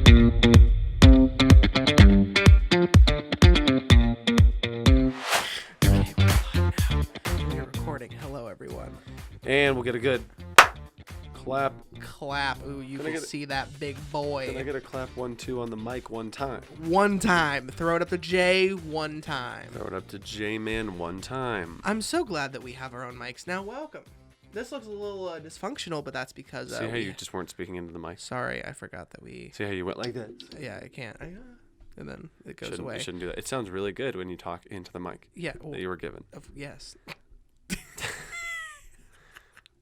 And we'll get a good clap. Clap. Ooh, you can see that big boy. Can I get a clap 1, 2 on the mic one time? One time. Throw it up to Jay one time. Throw it up to J-Man one time. I'm so glad that we have our own mics. Now, welcome. This looks a little dysfunctional, but that's because... See how you just weren't speaking into the mic? Sorry, I forgot that we... See how you went like that? Yeah, I can't. And then it goes away. You shouldn't do that. It sounds really good when you talk into the mic. Yeah. Well, that you were given. Yes.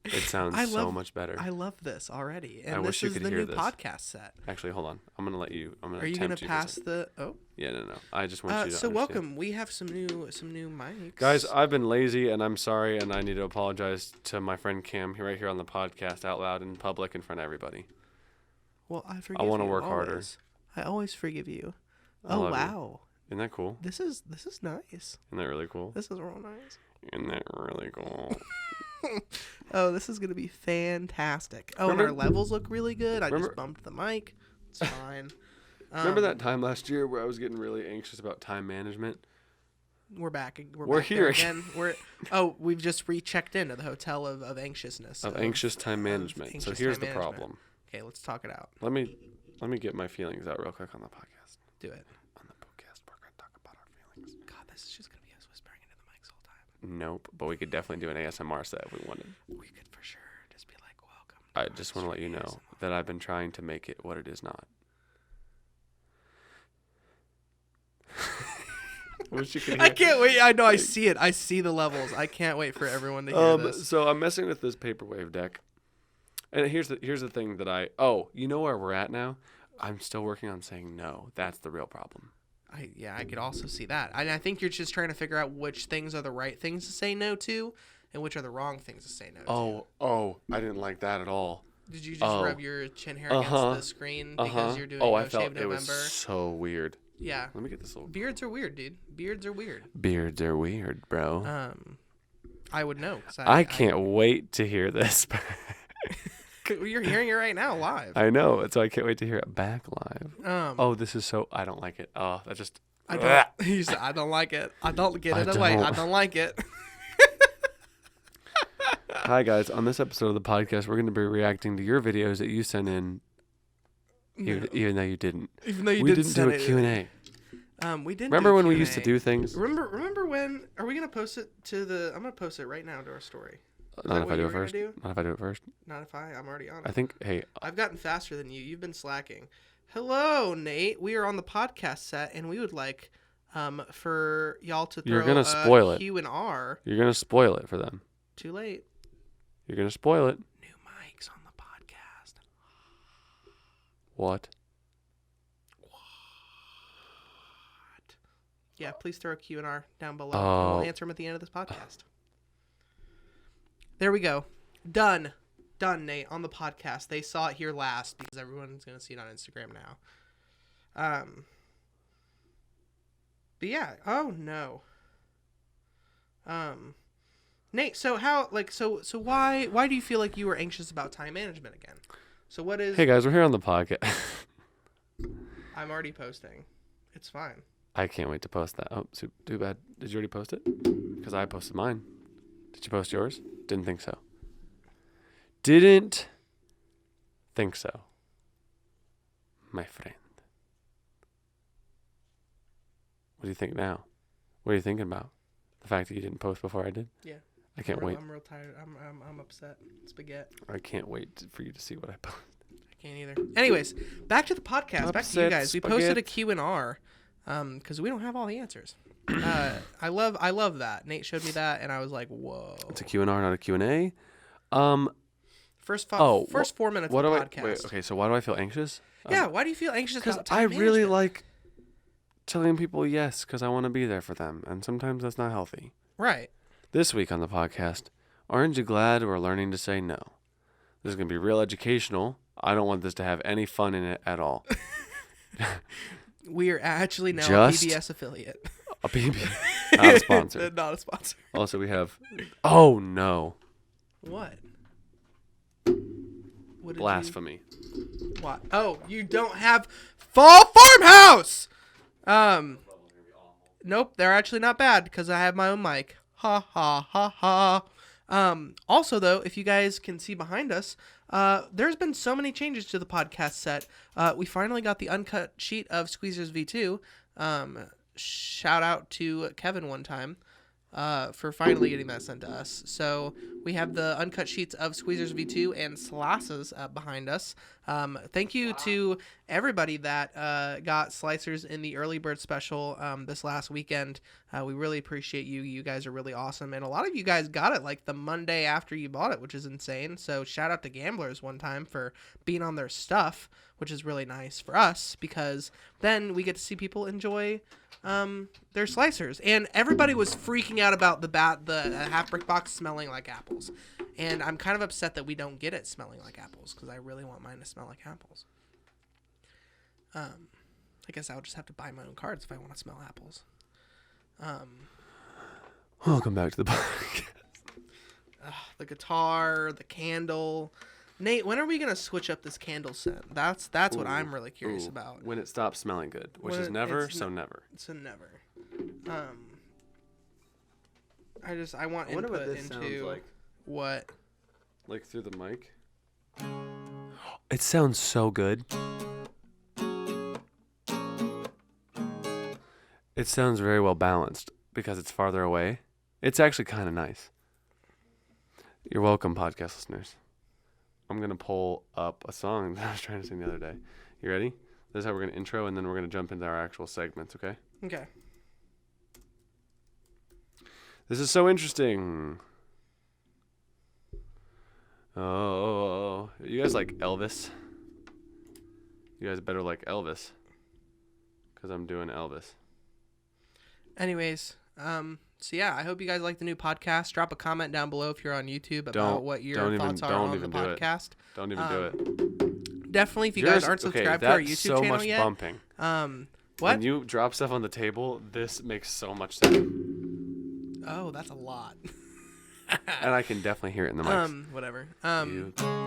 It sounds so much better. I love this already. And I wish you could hear this. This is the new podcast set. Actually, hold on. I'm gonna let you. Are you gonna pass the? Oh. Yeah, no. I just want you to. So understand. Welcome. We have some new mics. Guys, I've been lazy and I'm sorry, and I need to apologize to my friend Cam right here on the podcast, out loud in public in front of everybody. Well, I forgive you. I want to work harder. I always forgive you. Oh wow. Isn't that cool? This is nice. Isn't that really cool? This is real nice. Isn't that really cool? Oh, this is going to be fantastic. Oh, and our levels look really good. I just bumped the mic. It's fine. Remember that time last year where I was getting really anxious about time management? We're back. We're back here again. We've just rechecked into the hotel of anxiousness. Of anxious time management. So here's the problem. Okay, let's talk it out. Let me get my feelings out real quick on the podcast. Do it. On the podcast, we're going to talk about our feelings. God, this is just going to be us whispering into the mics all the time. Nope, but we could definitely do an ASMR set if we wanted. We could for sure just be like, welcome. I just want to let you know that I've been trying to make it what it is not. I can't wait. I know. I see it. I see the levels. I can't wait for everyone to hear this. So I'm messing with this Paperwave deck. And here's the thing that you know where we're at now? I'm still working on saying no. That's the real problem. I could also see that. I think you're just trying to figure out which things are the right things to say no to and which are the wrong things to say no to. Oh, I didn't like that at all. Did you just rub your chin hair against the screen because you're doing I No felt Shave November? It was so weird. Yeah. Let me get this little... Beards are weird, dude. Beards are weird. Beards are weird, bro. I would know. I can't wait to hear this. You're hearing it right now live. I know. So I can't wait to hear it back live. This is so... I don't like it. Oh, that just... I don't like it. I don't get it away. I don't like it. Hi, guys. On this episode of the podcast, we're going to be reacting to your videos that you sent in, even though you didn't. Even though we didn't do a Q&A. We didn't. Remember when we used to do things? Remember when? Are we going to post it to the... I'm going to post it right now to our story. Not if I do it first. Not if I do it first. Not if I'm already on it. I think, hey. I've gotten faster than you. You've been slacking. Hello, Nate. We are on the podcast set, and we would like for y'all to throw You're gonna spoil it. Q&R. You're going to spoil it for them. Too late. You're going to spoil it. New mics on the podcast. What? Yeah, please throw a Q&R down below. And we'll answer them at the end of this podcast. There we go. Done, Nate, on the podcast. They saw it here last because everyone's going to see it on Instagram now. But yeah. Oh, no. Nate, so how, so why do you feel like you were anxious about time management again? So what is... Hey, guys, we're here on the podcast. I'm already posting. It's fine. I can't wait to post that. Oh, too bad. Did you already post it? Because I posted mine. Did you post yours? Didn't think so. Didn't think so, my friend. What do you think now? What are you thinking about? The fact that you didn't post before I did? Yeah. I can't wait. I'm real tired. I'm upset. Spaghetti. I can't wait for you to see what I post. I can't either. Anyways, back to the podcast. Back to you guys. We posted a Q&R because we don't have all the answers. I love that. Nate showed me that, and I was like, whoa. It's a Q&R, not a Q&A. First 4 minutes of the podcast. Wait, okay, so why do I feel anxious? Yeah, why do you feel anxious about time management? Because I really like telling people yes because I want to be there for them, and sometimes that's not healthy. Right. This week on the podcast, aren't you glad we're learning to say no? This is going to be real educational. I don't want this to have any fun in it at all. We are actually now a PBS affiliate. A PBS. Not a sponsor. Not a sponsor. Also, we have... Oh, no. What? Blasphemy. What? Oh, you don't have Fall Farmhouse! Nope, they're actually not bad because I have my own mic. Ha ha ha ha. Also, though, if you guys can see behind us, there's been so many changes to the podcast set. We finally got the uncut sheet of Squeezers V2. Shout out to Kevin one time for finally getting that sent to us. So we have the uncut sheets of Squeezers V2 and Slices behind us. Thank you to everybody that got Slicers in the early bird special this last weekend. We really appreciate you. You guys are really awesome. And a lot of you guys got it like the Monday after you bought it, which is insane. So shout out to Gamblers one time for being on their stuff, which is really nice for us because then we get to see people enjoy their slicers. And everybody was freaking out about the half brick box smelling like apples. And I'm kind of upset that we don't get it smelling like apples because I really want mine to smell like apples. I guess I'll just have to buy my own cards if I want to smell apples. Welcome back to the podcast. The guitar, the candle. Nate, when are we gonna switch up this candle scent? That's what I'm really curious about. When it stops smelling good, which is never, so never. It's a never. I want input what this into sounds like. What? Like through the mic. It sounds so good. It sounds very well balanced because it's farther away. It's actually kind of nice. You're welcome, podcast listeners. I'm going to pull up a song that I was trying to sing the other day. You ready? This is how we're going to intro, and then we're going to jump into our actual segments, okay? Okay. This is so interesting. Oh, you guys like Elvis? You guys better like Elvis. Because I'm doing Elvis. Anyways, so yeah, I hope you guys like the new podcast. Drop a comment down below if you're on YouTube about what your thoughts are on the podcast. Don't even do it. Definitely, if you guys aren't subscribed to our YouTube so channel much yet. Bumping. What? When you drop stuff on the table, this makes so much sound. Oh, that's a lot. And I can definitely hear it in the mics. Whatever.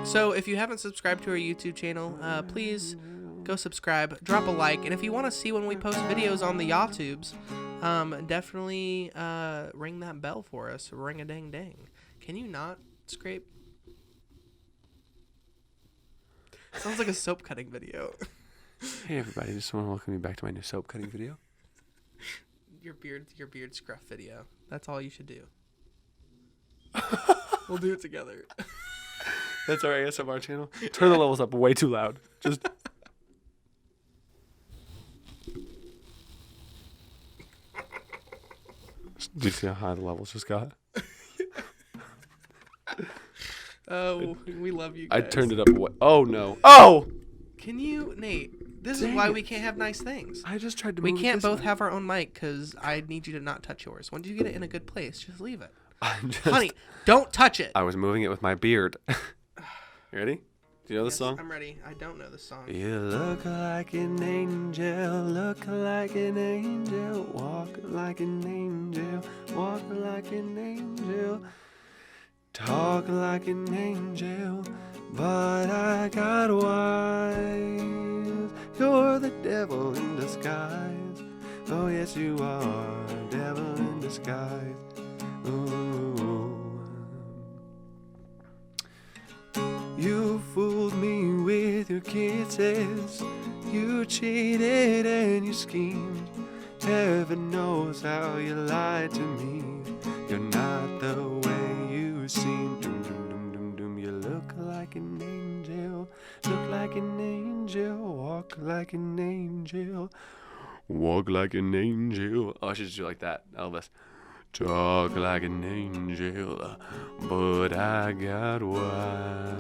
So if you haven't subscribed to our YouTube channel, please go subscribe, drop a like, and if you want to see when we post videos on the YouTubes, definitely ring that bell for us. Ring a ding ding. Can you not scrape? Sounds like a soap cutting video. Hey everybody, just want to welcome you back to my new soap cutting video. Your beard scruff video. That's all you should do. We'll do it together. That's our ASMR channel. Turn the levels up way too loud. Just. Do you see how high the levels just got? Oh, we love you I guys. turned it up. Oh no! Oh! Can you, Nate? This is why we can't have nice things. I just tried to. We can't both have our own mic because I need you to not touch yours. Once you get it in a good place, just leave it. Honey, don't touch it. I was moving it with my beard. You ready? Do you know this song? I'm ready. I don't know this song. You look like an angel, look like an angel, walk like an angel, walk like an angel, talk like an angel, but I got wise. You're the devil in disguise. Oh yes you are, devil in disguise. Ooh. You fooled me with your kisses. You cheated and you schemed. Heaven knows how you lied to me. You're not the way you seem. Doom, doom, doom, doom, doom. You look like an angel. Look like an angel. Walk like an angel. Walk like an angel. Oh, I should just do like that, Elvis. Talk like an angel, but I got wise.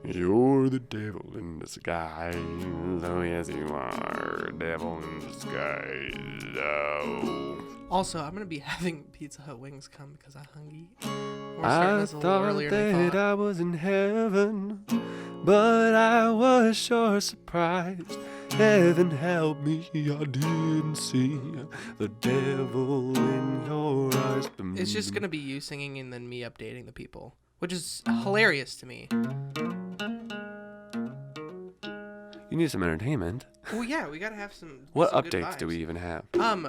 You're the devil in disguise. Oh, yes, you are. Devil in disguise. Oh. Also, I'm going to be having Pizza Hut wings come because I'm hungry. I thought that I was in heaven, but I was sure surprised. Heaven help me, I didn't see the devil in your eyes. It's just going to be you singing and then me updating the people, which is hilarious to me. You need some entertainment. Well, yeah, we gotta have some. What some good updates do vibes. we even have?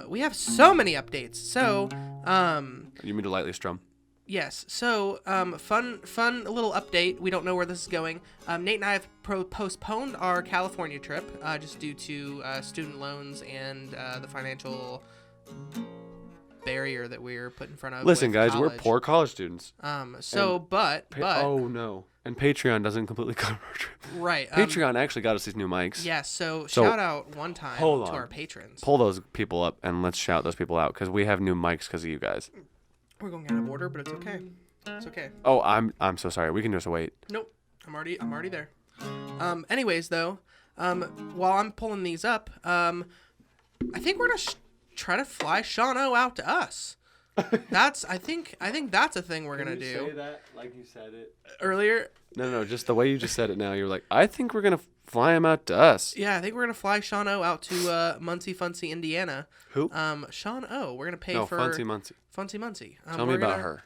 We have so many updates. So, You mean to lightly strum? yes. So, fun little update. We don't know where this is going. Nate and I have postponed our California trip, just due to student loans and the financial barrier that we're put in front of. Listen, with guys, we're college. poor college students. But Oh no! And Patreon doesn't completely cover our trip. right. Patreon actually got us these new mics. Yeah. So So, shout out one time to hold on. our patrons. Pull those people up and let's shout those people out because we have new mics because of you guys. We're going out of order, but it's okay. It's okay. Oh, I'm so sorry. We can just wait. Nope. I'm already there. Anyways, though, while I'm pulling these up, I think we're gonna try to fly Sean O out to us. I think that's a thing we're gonna do. Say that like you said it Earlier. No, just the way you just said it now. You're like, I think we're gonna fly him out to us. Yeah, I think we're gonna fly Sean O out to Muncie Funcie, Indiana. Who? Sean O. We're gonna pay No, for Funcie Muncie. Funcie Muncie. Tell me about her.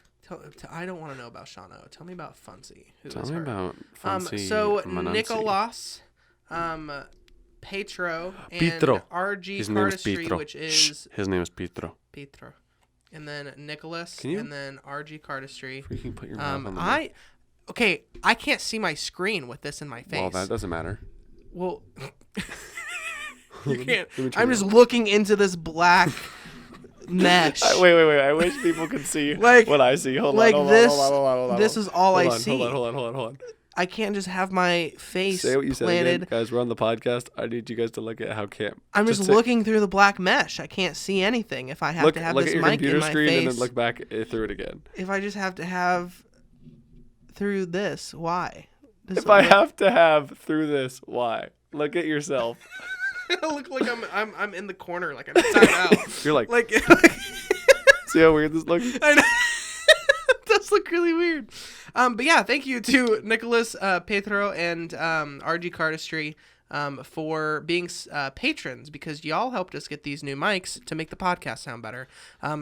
I don't want to know about Sean O. Tell me about Funcie. Tell me about Funcie. So Manunci. Nicolas, Petro, and Pietro. RG His name is Cardistry, Pietro. which is His name is Pietro. Petro, and then Nicholas, Can you- and then RG Cardistry. Freaking put your mouth on the I can't see my screen with this in my face. Well, that doesn't matter. Well, you can't. Let me turn I'm it just looking into this black mesh. Wait. I wish people could see Like- what I see. Hold like on. this. Hold on. This is all Hold I on, see. Hold on. I can't just have my face Say what you said planted. again. Guys, we're on the podcast. I need you guys to look at how I'm just say- looking through the black mesh. I can't see anything if I have look to have at this your mic computer in my screen face. and then look back through it again. If I just have to have through this, why? Does If I have to have through this, why? Look at yourself. I look like I'm in the corner, like I'm inside out. You're like, Like see how weird this looks? I know. It does look really weird. But yeah, thank you to Nicholas, Petro, and RG Cardistry for being patrons, because y'all helped us get these new mics to make the podcast sound better.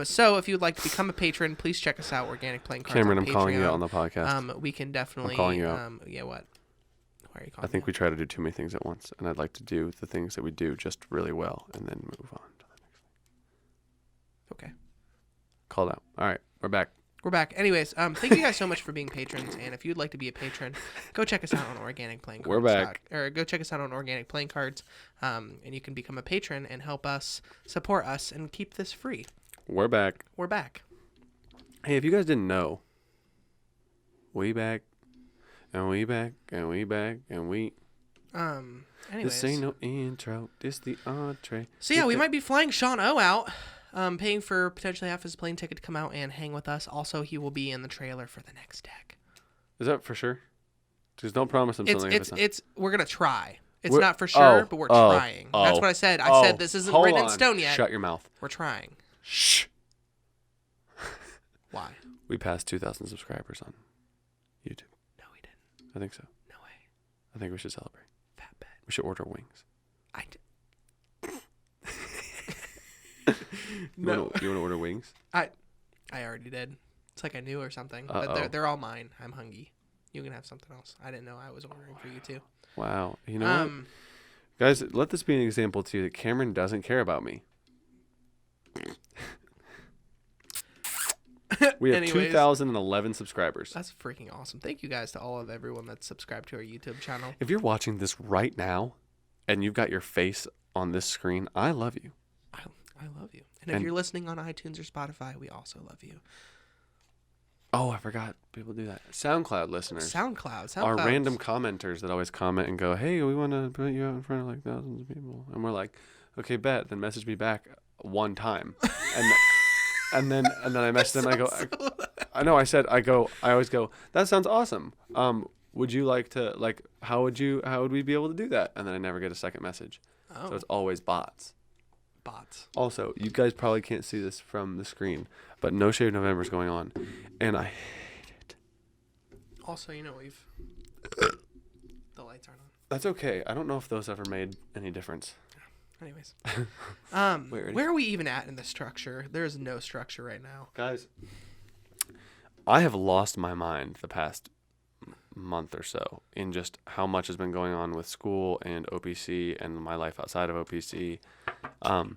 So if you'd like to become a patron, please check us out, Organic Playing Cards. Cameron, on I'm calling you Patreon. out on the podcast. We can definitely. I'm calling you out. Yeah, what? Why are you calling I think me we try to do too many things at once, and I'd like to do the things that we do just really well and then move on to the next thing. out? Okay. Called out. All right, we're back. We're back. Anyways, thank you guys so much for being patrons. And if you'd like to be a patron, go check us out on Organic Playing Cards. We're back. Or go check us out on Organic Playing Cards. And you can become a patron and help us support us and keep this free. We're back. We're back. Hey, if you guys didn't know, we back, and we back, and we back, and we. Anyways. This ain't no intro. This the entree. So yeah, we might be flying Sean O out. Paying for potentially half his plane ticket to come out and hang with us. Also, he will be in the trailer for the next deck. Is that for sure? Just don't promise him something. We're gonna try. It's We're- not for sure, oh, but we're oh, trying. That's oh, what I said. I said oh, this isn't hold written in on. stone yet. Shut your mouth. We're trying. Shh. Why? We passed 2,000 subscribers on YouTube. No, we didn't. I think so. No way. I think we should celebrate. Fat bet. We should order wings. I did. You No. want to order wings? I already did. It's like I knew or something. But Uh-oh. they're all mine. I'm hungry. You can have something else. I didn't know I was ordering for you too. Wow. You know what? Guys, let this be an example to you that Cameron doesn't care about me. We have Anyways. 2,011 subscribers. That's freaking awesome. Thank you guys to all of everyone that's subscribed to our YouTube channel. If you're watching this right now and you've got your face on this screen, I love you. I love you. And if And- you're listening on iTunes or Spotify, we also love you. Oh, I forgot. People do that. SoundCloud listeners. SoundCloud. Our random commenters that always comment and go, hey, we want to put you out in front of like thousands of people. And we're like, okay, bet. Then message me back one time. And then I message them and I go, I always go, that sounds awesome. Would you like to, how would we be able to do that? And then I never get a second message. Oh, So it's always bots. bots. Also, you guys probably can't see this from the screen, but No Shave November is going on. And I hate it. Also, we've... the lights aren't on. That's okay. I don't know if those ever made any difference. Anyways. Wait, ready? Where are we even at in the structure? There is no structure right now. Guys, I have lost my mind the past month or so in just how much has been going on with school and OPC and my life outside of OPC. And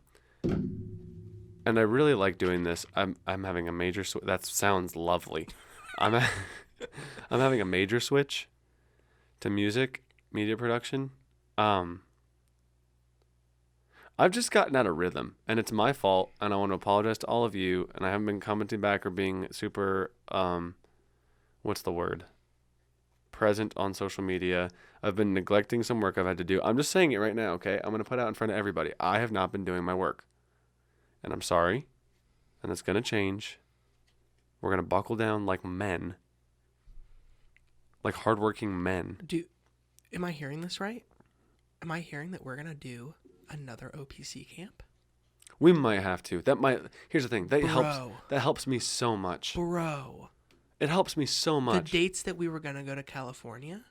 I really like doing this. I'm having a major that sounds lovely. I'm I'm having a major switch to media production. I've just gotten out of rhythm, and it's my fault, and I want to apologize to all of you, and I haven't been commenting back or being super, what's the word? Present on social media. I've been neglecting some work I've had to do. I'm just saying it right now, okay? I'm going to put it out in front of everybody. I have not been doing my work, and I'm sorry, and it's going to change. We're going to buckle down like men, like hardworking men. Am I hearing this right? Am I hearing that we're going to do another OPC camp? We might have to. Here's the thing. That Bro. helps me so much. Bro. It helps me so much. The dates that we were going to go to California.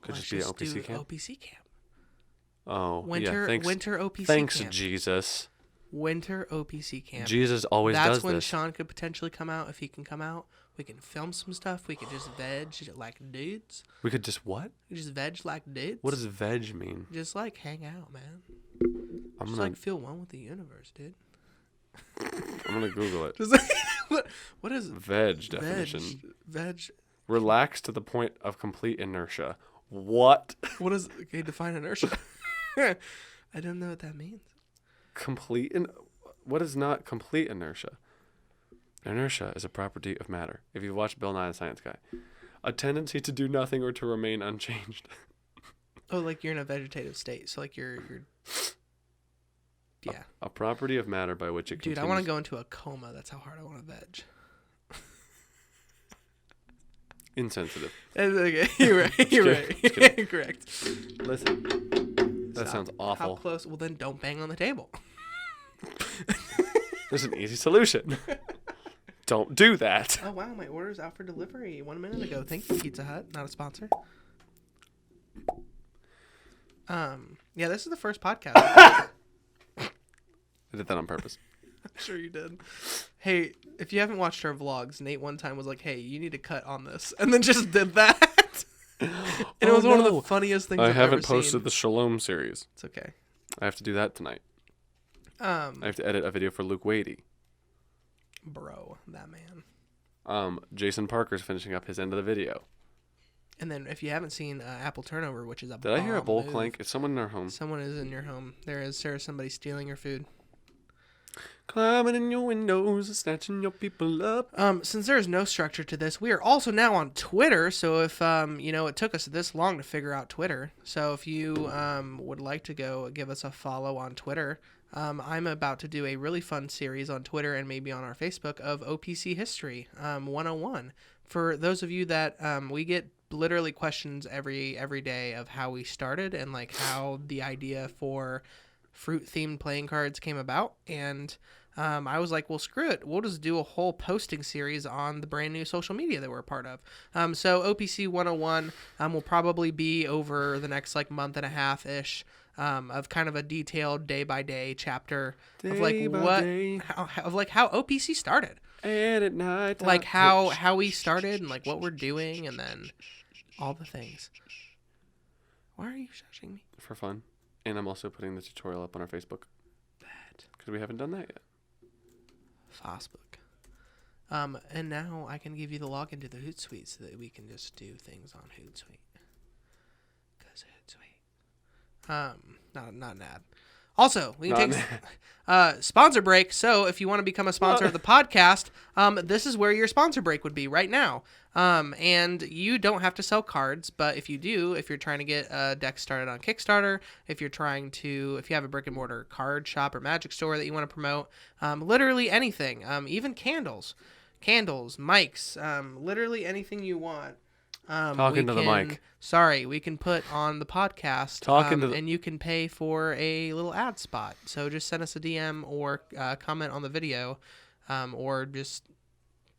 Could just be an OPC camp. OPC camp. Oh, Winter OPC thanks, camp. Jesus. Winter OPC camp. Jesus always does this. That's when Sean could potentially come out, if he can come out. We can film some stuff. We could just veg like dudes. We could just what? We could just veg like dudes. What does veg mean? Just like hang out, man. Like feel one with the universe, dude. I'm gonna Google it. What is veg definition? Veg. Relax to the point of complete inertia. What? What is? Okay, define inertia. I don't know what that means. What is not complete inertia? Inertia is a property of matter. If you've watched Bill Nye the Science Guy, a tendency to do nothing or to remain unchanged. Oh, like you're in a vegetative state. So like you're yeah. A property of matter by which it continues. Dude, I want to go into a coma. That's how hard I want to veg. Insensitive. Okay, you're right. You're right. Correct. Listen, that sounds awful. How close? Well, then don't bang on the table. There's an easy solution. Don't do that. Oh, wow. My order's out for delivery 1 minute ago. Thank you, Pizza Hut. Not a sponsor. Yeah, this is the first podcast. I did that on purpose. I'm sure you did. Hey, if you haven't watched our vlogs, Nate one time was like, hey, you need to cut on this. And then just did that. And it was one of the funniest things I've ever seen. I haven't posted the Shalom series. It's okay. I have to do that tonight. I have to edit a video for Luke Wadey. Bro, that man. Jason Parker's finishing up his end of the video. And then if you haven't seen Apple Turnover, which is a Did I hear a bowl clank? Is someone in our home? Someone is in your home. There is, Sarah, somebody stealing your food. Climbing in your windows, snatching your people up. Since there is no structure to this, we are also now on Twitter. So if it took us this long to figure out Twitter. So if you would like to go give us a follow on Twitter, I'm about to do a really fun series on Twitter and maybe on our Facebook of OPC history 101. For those of you that we get literally questions every day of how we started and like how the idea for fruit-themed playing cards came about, and I was like, well, screw it. We'll just do a whole posting series on the brand new social media that we're a part of. So OPC 101 will probably be over the next like month and a half-ish of kind of a detailed day-by-day chapter of like how OPC started. And at night, like how we started and like what we're doing and then all the things. Why are you shushing me? For fun. And I'm also putting the tutorial up on our Facebook. Because we haven't done that yet. Facebook. And now I can give you the login to the Hootsuite so that we can just do things on Hootsuite. Because Hootsuite. Not an ad. Also, we can take sponsor break. So if you want to become a sponsor of the podcast, this is where your sponsor break would be right now. And you don't have to sell cards, but if you do, if you're trying to get a deck started on Kickstarter, if you have a brick and mortar card shop or magic store that you want to promote, literally anything, even candles, mics, literally anything you want. Talking to the mic. Sorry, we can put on the podcast. And you can pay for a little ad spot. So just send us a DM or comment on the video, or just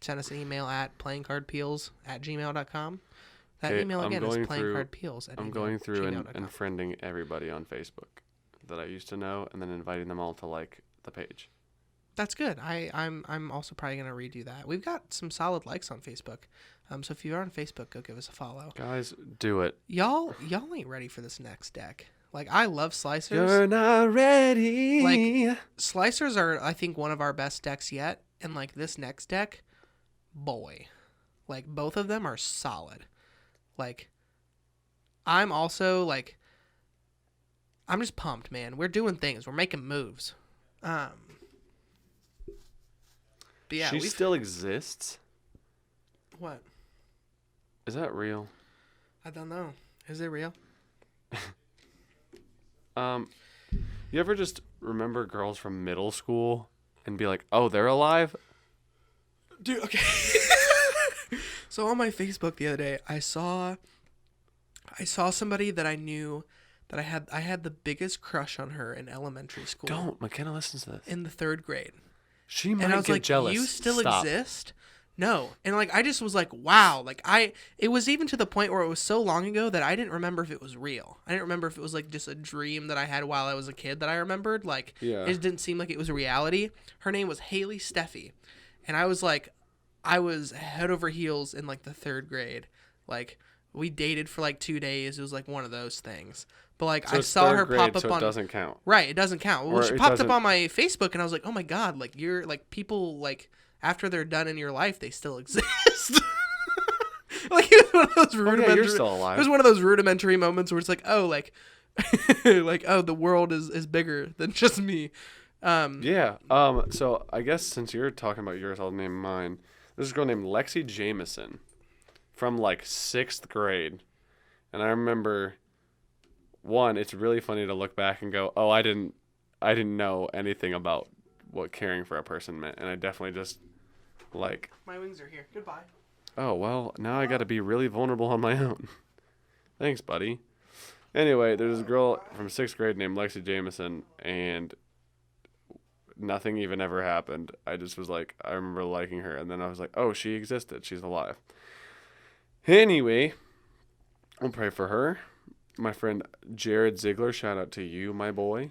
send us an email at playingcardpeels@gmail.com. That email again is playingcardpeels. I'm going through and friending everybody on Facebook that I used to know, and then inviting them all to like the page. That's good. I'm also probably gonna redo that. We've got some solid likes on Facebook. So if you're on Facebook, go give us a follow. Guys, do it. Y'all ain't ready for this next deck. Like, I love slicers. You're not ready. Like, slicers are, I think, one of our best decks yet. And, like, this next deck, boy. Like, both of them are solid. Like, I'm also, like, I'm just pumped, man. We're doing things. We're making moves. But yeah, she still exists? What? Is that real? I don't know. Is it real? You ever just remember girls from middle school and be like, oh, they're alive? Dude, okay. So on my Facebook the other day, I saw somebody that I knew that I had the biggest crush on her in elementary school. Don't. McKenna listens to this. In the 3rd grade. She might and I was get like, jealous. You still Stop. exist? No. And like I just was like, wow. Like it was even to the point where it was so long ago that I didn't remember if it was real. I didn't remember if it was like just a dream that I had while I was a kid that I remembered. Like Yeah. it didn't seem like it was a reality. Her name was Haley Steffi. And I was like, I was head over heels in like the 3rd grade. Like we dated for like 2 days. It was like one of those things. But like So I it's saw 3rd her grade, pop up so on it doesn't count. Right, it doesn't count. Well, Or she it popped doesn't- up on my Facebook and I was like, "Oh my god, like you're like people like after they're done in your life, they still exist." Like it was one of those rudimentary you're still alive. It was one of those rudimentary moments where it's like, "Oh, like like oh, the world is bigger than just me." Yeah. So I guess since you're talking about yours, I'll name mine. There's a girl named Lexi Jameson from like 6th grade. And I remember it's really funny to look back and go, oh, I didn't know anything about what caring for a person meant. And I definitely just like, My wings are here. Goodbye. oh, well, now I got to be really vulnerable on my own. Thanks, buddy. Anyway, there's a girl from 6th grade named Lexi Jameson, and nothing even ever happened. I just was like, I remember liking her, and then I was like, oh, she existed. She's alive. Anyway, I'll pray for her. My friend Jared Ziegler, shout out to you, my boy.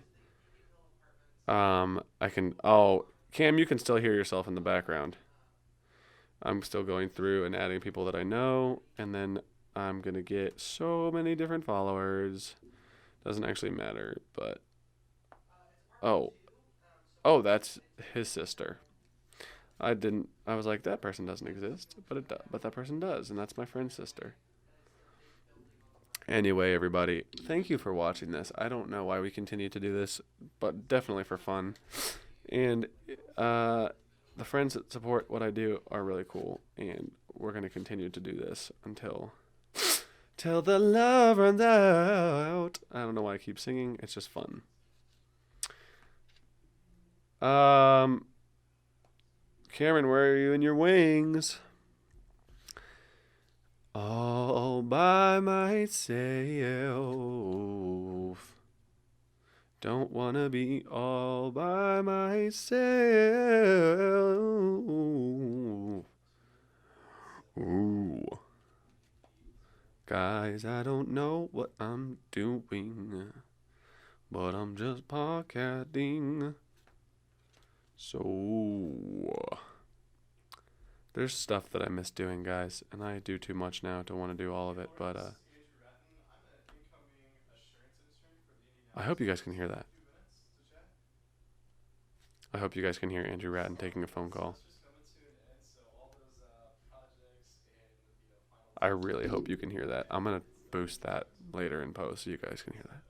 Cam, you can still hear yourself in the background. I'm still going through and adding people that I know, and then I'm going to get so many different followers. Doesn't actually matter, but... Oh, that's his sister. I was like, that person doesn't exist, but that person does, and that's my friend's sister. Anyway, everybody, thank you for watching this. I don't know why we continue to do this, but definitely for fun. And the friends that support what I do are really cool, and we're going to continue to do this until the love runs out. I don't know why I keep singing. It's just fun. Cameron, where are you in your wings? All by myself. Don't wanna be all by myself. Ooh. Guys, I don't know what I'm doing, but I'm just podcasting. So, there's stuff that I miss doing, guys, and I do too much now to want to do all of it, but I hope you guys can hear that. I hope you guys can hear Andrew Ratton taking a phone call. I really hope you can hear that. I'm going to boost that later in post so you guys can hear that.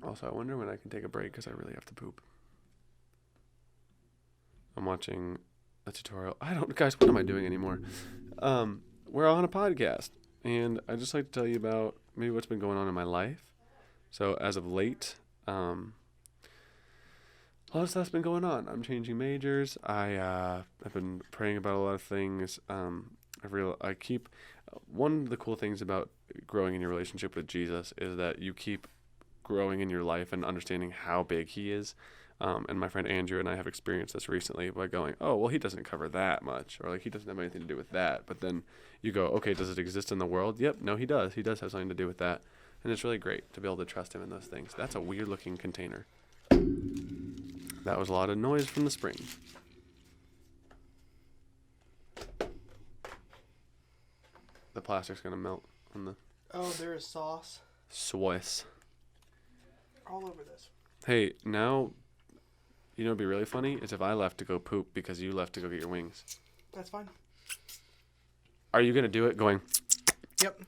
Also, I wonder when I can take a break because I really have to poop. I'm watching a tutorial. Guys, what am I doing anymore? We're on a podcast, and I'd just like to tell you about maybe what's been going on in my life. So as of late, a lot of stuff's been going on. I'm changing majors. I've been praying about a lot of things. One of the cool things about growing in your relationship with Jesus is that you keep growing in your life and understanding how big he is. And my friend Andrew and I have experienced this recently by going, oh, well, he doesn't cover that much, or like he doesn't have anything to do with that. But then you go, okay, does it exist in the world? Yep, no, he does. He does have something to do with that. And it's really great to be able to trust him in those things. That's a weird looking container. That was a lot of noise from the spring. The plastic's gonna melt on the Oh, there is sauce Swiss. all over this. Hey, now, you know what'd be really funny is if I left to go poop because you left to go get your wings. That's fine. Are you gonna do it going? Yep.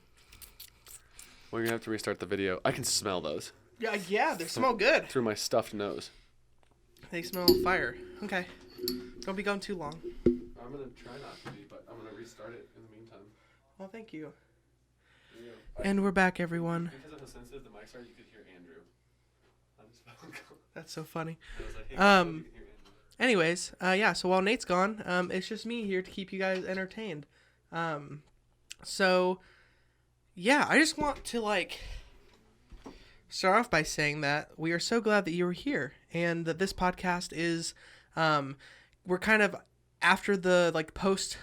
We're gonna have to restart the video. I can smell those Yeah, they smell good. through my stuffed nose. They smell fire. Okay. Don't be going too long. I'm gonna try not to be, but I'm gonna restart it in the meantime. Well, thank you. There you go. And we're back, everyone. Because of how sensitive the mics are, you could hear Andrew on his phone call. That's so funny. I was like, hey, Um, you can hear Andrew. Anyways, yeah, so while Nate's gone, it's just me here to keep you guys entertained. So, yeah, I just want to, start off by saying that we are so glad that you were here and that this podcast is, we're kind of after the, post,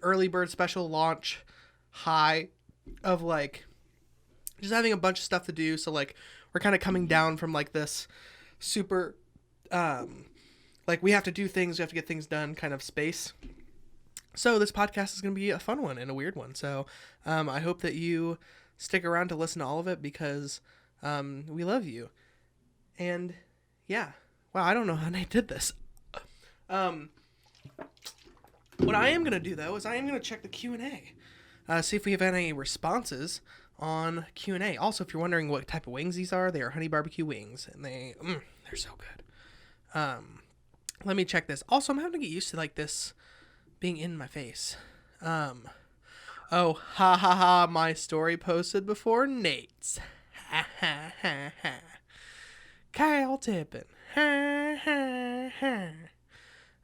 early bird special launch high of, just having a bunch of stuff to do. So, we're kind of coming down from, this super, we have to do things, we have to get things done kind of space. So this podcast is going to be a fun one and a weird one. So I hope that you stick around to listen to all of it because we love you. And yeah, wow, I don't know how Nate did this. What I am going to do, though, is I am going to check the Q&A. See if we have any responses on Q&A. Also, if you're wondering what type of wings these are, they are honey barbecue wings. And they're so good. Let me check this. Also, I'm having to get used to this being in my face. Oh, ha ha ha, my story posted before Nate's. Ha ha ha ha. Kyle Tippin. Ha ha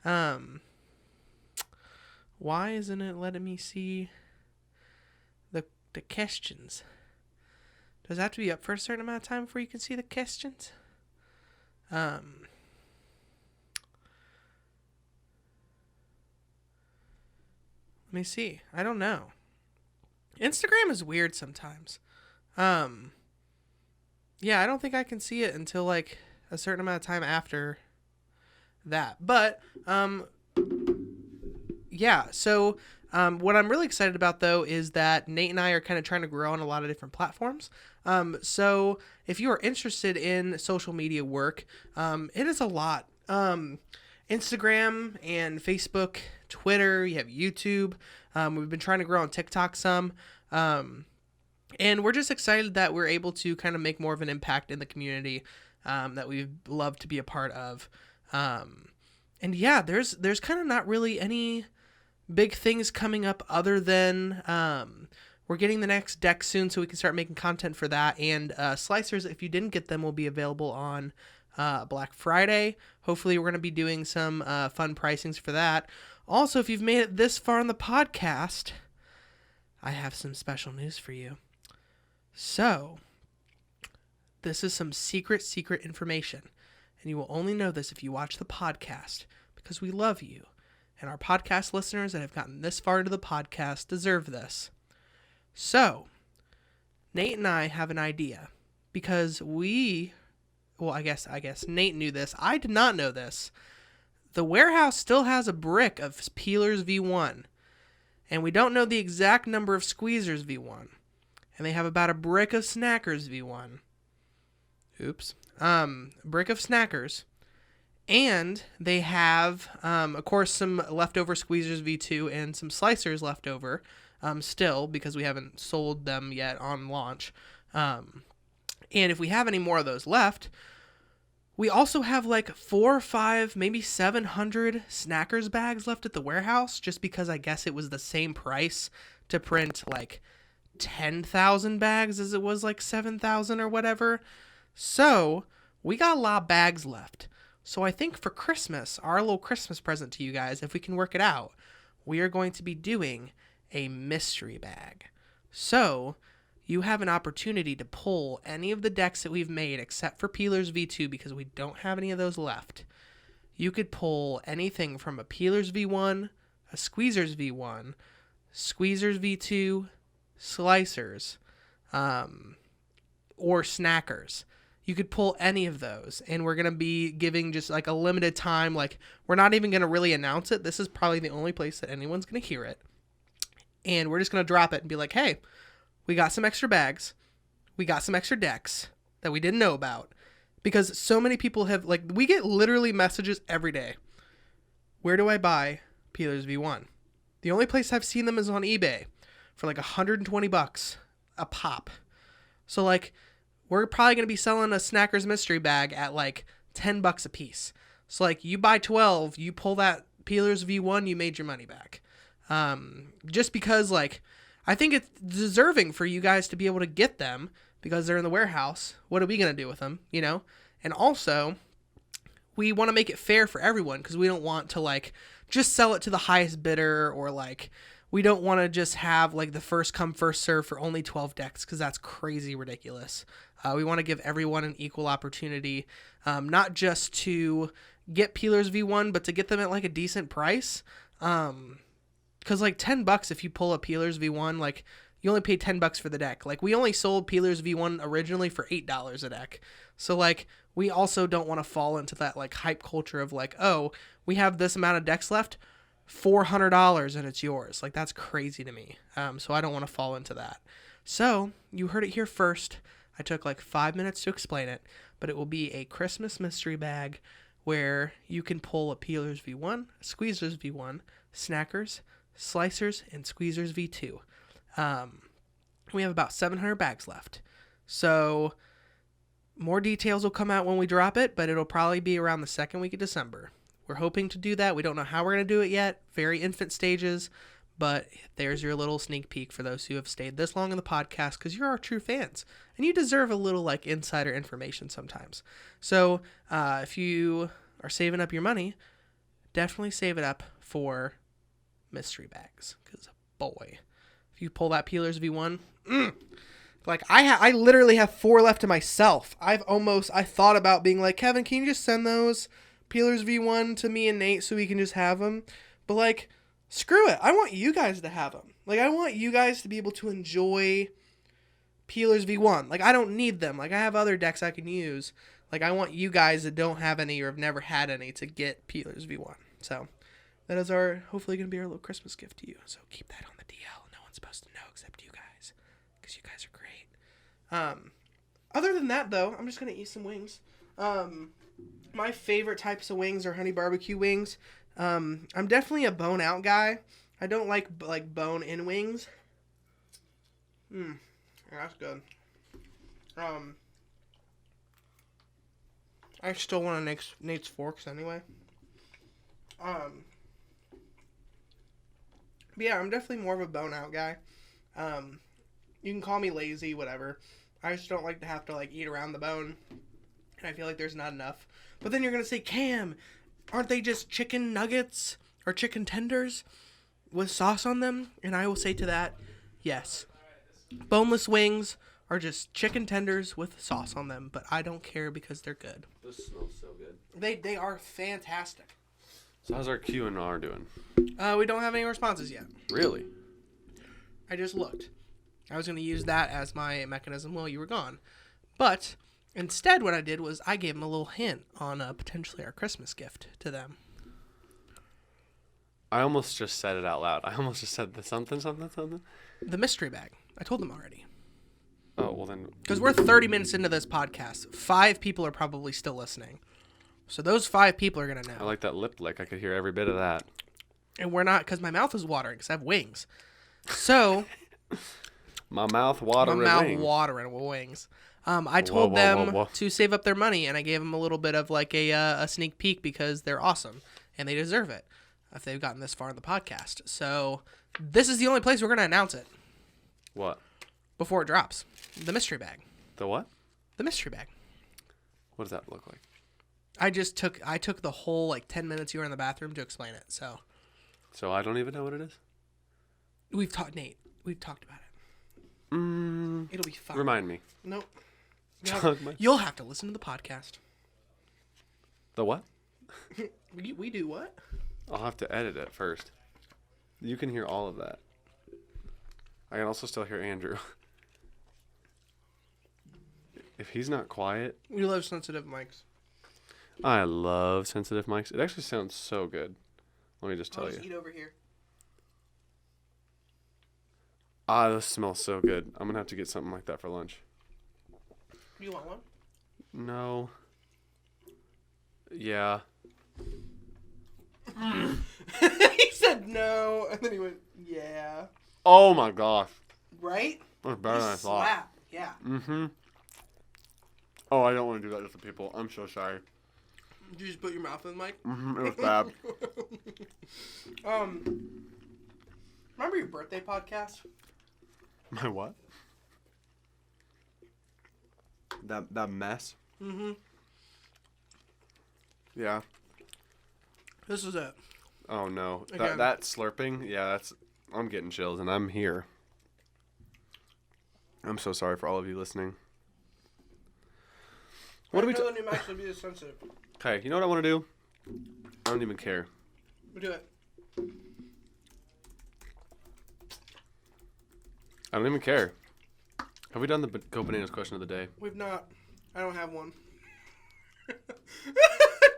ha. Why isn't it letting me see the questions? Does it have to be up for a certain amount of time before you can see the questions? Let me see. I don't know. Instagram is weird sometimes. Yeah, I don't think I can see it until a certain amount of time after that. But yeah, so what I'm really excited about though is that Nate and I are kind of trying to grow on a lot of different platforms. So if you are interested in social media work, it is a lot. Instagram and Facebook, Twitter, you have YouTube. We've been trying to grow on TikTok some. And we're just excited that we're able to kind of make more of an impact in the community that we've loved to be a part of. And yeah, there's kind of not really any big things coming up other than we're getting the next deck soon so we can start making content for that. And slicers, if you didn't get them, will be available on Black Friday. Hopefully we're going to be doing some fun pricings for that. Also, if you've made it this far in the podcast, I have some special news for you. So, this is some secret information, and you will only know this if you watch the podcast, because we love you, and our podcast listeners that have gotten this far into the podcast deserve this. So, Nate and I have an idea, because I guess Nate knew this. I did not know this. The warehouse still has a brick of Peelers V1, and we don't know the exact number of Squeezers V1, and they have about a brick of Snackers V1. Oops. Brick of Snackers, and they have, of course, some leftover Squeezers V2 and some Slicers left over, still, because we haven't sold them yet on launch. And if we have any more of those left, we also have 4 or 5, maybe 700 Snackers bags left at the warehouse, just because I guess it was the same price to print 10,000 bags as it was 7,000 or whatever. So we got a lot of bags left. So I think for Christmas, our little Christmas present to you guys, if we can work it out, we are going to be doing a mystery bag. So you have an opportunity to pull any of the decks that we've made except for Peelers V2 because we don't have any of those left. You could pull anything from a Peelers V1, a Squeezers V1, Squeezers V2, Slicers, or Snackers. You could pull any of those, and we're going to be giving just like a limited time. Like, we're not even going to really announce it. This is probably the only place that anyone's going to hear it. And we're just going to drop it and be like, hey, we got some extra bags. We got some extra decks that we didn't know about. Because so many people have, like, we get literally messages every day. Where do I buy Peelers V1? The only place I've seen them is on eBay for like $120 a pop. So, like, we're probably going to be selling a Snackers mystery bag at like $10 a piece. So, like, you buy 12, you pull that Peelers V1, you made your money back. Just because, like, I think it's deserving for you guys to be able to get them because they're in the warehouse. What are we going to do with them, you know? And also, we want to make it fair for everyone because we don't want to, like, just sell it to the highest bidder, or, like, we don't want to just have, like, the first come, first serve for only 12 decks because that's crazy ridiculous. We want to give everyone an equal opportunity, not just to get Peelers V1, but to get them at, like, a decent price. Because, like, $10 if you pull a Peelers V1, like, you only pay $10 for the deck. Like, we only sold Peelers V1 originally for $8 a deck. So, like, we also don't want to fall into that, like, hype culture of, like, oh, we have this amount of decks left, $400 and it's yours. Like, that's crazy to me. So I don't want to fall into that. So, you heard it here first. I took, like, 5 minutes to explain it, but it will be a Christmas mystery bag where you can pull a Peelers V1, Squeezers V1, Snackers, Slicers, and Squeezers V2. We have about 700 bags left. So more details will come out when we drop it, but it'll probably be around the second week of December. We're hoping to do that. We don't know how we're going to do it yet. Very infant stages, but there's your little sneak peek for those who have stayed this long in the podcast, because you're our true fans and you deserve a little, like, insider information sometimes. So if you are saving up your money, definitely save it up for mystery bags, because boy, if you pull that Peelers V1, like, I literally have 4 left to myself. I thought about being like, Kevin, can you just send those Peelers V1 to me and Nate so we can just have them? But, like, screw it, I want you guys to have them. Like, I want you guys to be able to enjoy Peelers V1. Like, I don't need them. Like, I have other decks I can use. Like, I want you guys that don't have any or have never had any to get Peelers V1. So that is hopefully going to be our little Christmas gift to you. So keep that on the DL. No one's supposed to know except you guys, because you guys are great. Other than that, though, I'm just going to eat some wings. My favorite types of wings are honey barbecue wings. I'm definitely a bone out guy. I don't like bone in wings. That's good. I still want Nate's forks anyway. But yeah, I'm definitely more of a bone out guy. You can call me lazy, whatever. I just don't like to have to, like, eat around the bone, and I feel like there's not enough. But then you're gonna say, Cam, aren't they just chicken nuggets or chicken tenders with sauce on them? And I will say to that, yes. Boneless wings are just chicken tenders with sauce on them, but I don't care because they're good. Those smell so good. They are fantastic. So how's our Q&R doing? We don't have any responses yet. Really? I just looked. I was going to use that as my mechanism while you were gone. But instead what I did was I gave them a little hint on potentially our Christmas gift to them. I almost just said it out loud. I almost just said the something. The mystery bag. I told them already. Oh, well then. Because we're 30 minutes into this podcast. 5 people are probably still listening. So those 5 people are going to know. I like that lip lick. I could hear every bit of that. And we're not, because my mouth is watering because I have wings. So. My mouth watering wings. I told them to save up their money, and I gave them a little bit of like a sneak peek because they're awesome and they deserve it if they've gotten this far in the podcast. So this is the only place we're going to announce it. What? Before it drops. The mystery bag. The what? The mystery bag. What does that look like? I took the whole like 10 minutes you were in the bathroom to explain it. So I don't even know what it is? Nate, we've talked about it. It'll be fun. Remind me. Nope. You'll have to listen to the podcast. The what? We do what? I'll have to edit it first. You can hear all of that. I can also still hear Andrew. If he's not quiet. We love sensitive mics. I love sensitive mics. It actually sounds so good. Let me just tell you. Eat over here. Ah, this smells so good. I'm going to have to get something like that for lunch. You want one? No. Yeah. He said no, and then he went, yeah. Oh my gosh. Right? That's better than I thought. Slap. Yeah. Mm-hmm. Oh, I don't want to do that to people. I'm so sorry. Did you just put your mouth in the mic? Mm-hmm. It was bad. Remember your birthday podcast? My what? That mess? Mm-hmm. Yeah. This is it. Oh no. Again. That slurping, yeah, I'm getting chills and I'm here. I'm so sorry for all of you listening. What do we the new mics would be this sensitive. Okay, you know what I want to do? I don't even care. We do it. I don't even care. Have we done the Go Bananas question of the day? We've not. I don't have one.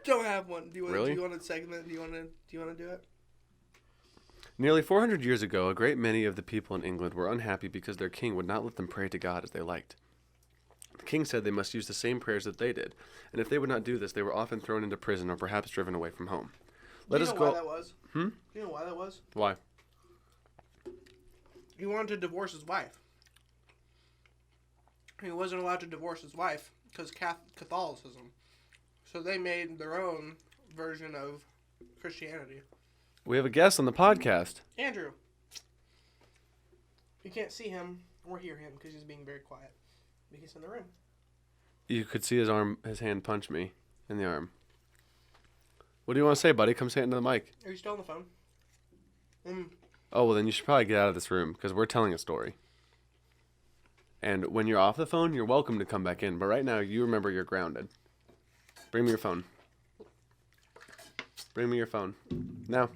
Don't have one. Do you want? Really? Do you want to segment? Do you want to do it? Nearly 400 years ago, a great many of the people in England were unhappy because their king would not let them pray to God as they liked. The king said they must use the same prayers that they did, and if they would not do this, they were often thrown into prison or perhaps driven away from home. Do you know why that was? Hmm? Do you know why that was? Why? He wanted to divorce his wife. He wasn't allowed to divorce his wife because Catholicism. So they made their own version of Christianity. We have a guest on the podcast. Andrew. You can't see him or hear him because he's being very quiet. But he's in the room. You could see his hand punch me in the arm. What do you want to say, buddy? Come say it into the mic. Are you still on the phone? Oh, well, then you should probably get out of this room because we're telling a story. And when you're off the phone, you're welcome to come back in. But right now, you remember you're grounded. Bring me your phone. Bring me your phone. Now.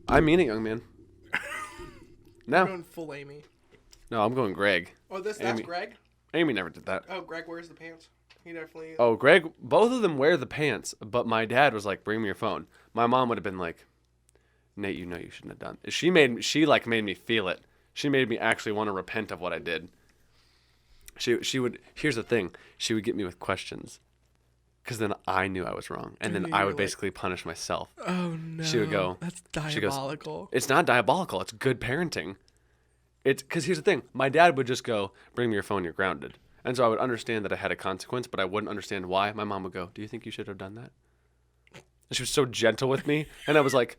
I mean it, young man. Now. I'm going full Amy. No, I'm going Greg. Oh, that's Amy. Greg? Amy never did that. Oh, Greg wears the pants. He definitely... Oh, Greg, both of them wear the pants, but my dad was like, bring me your phone. My mom would have been like, Nate, you know you shouldn't have done. She made me feel it. She made me actually want to repent of what I did. She would, here's the thing, she would get me with questions. Because then I knew I was wrong. And then I would basically punish myself. Oh, no. She would go. That's diabolical. It's not diabolical. It's good parenting. Because here's the thing. My dad would just go, bring me your phone, you're grounded. And so I would understand that I had a consequence, but I wouldn't understand why. My mom would go, do you think you should have done that? And she was so gentle with me. And I was like,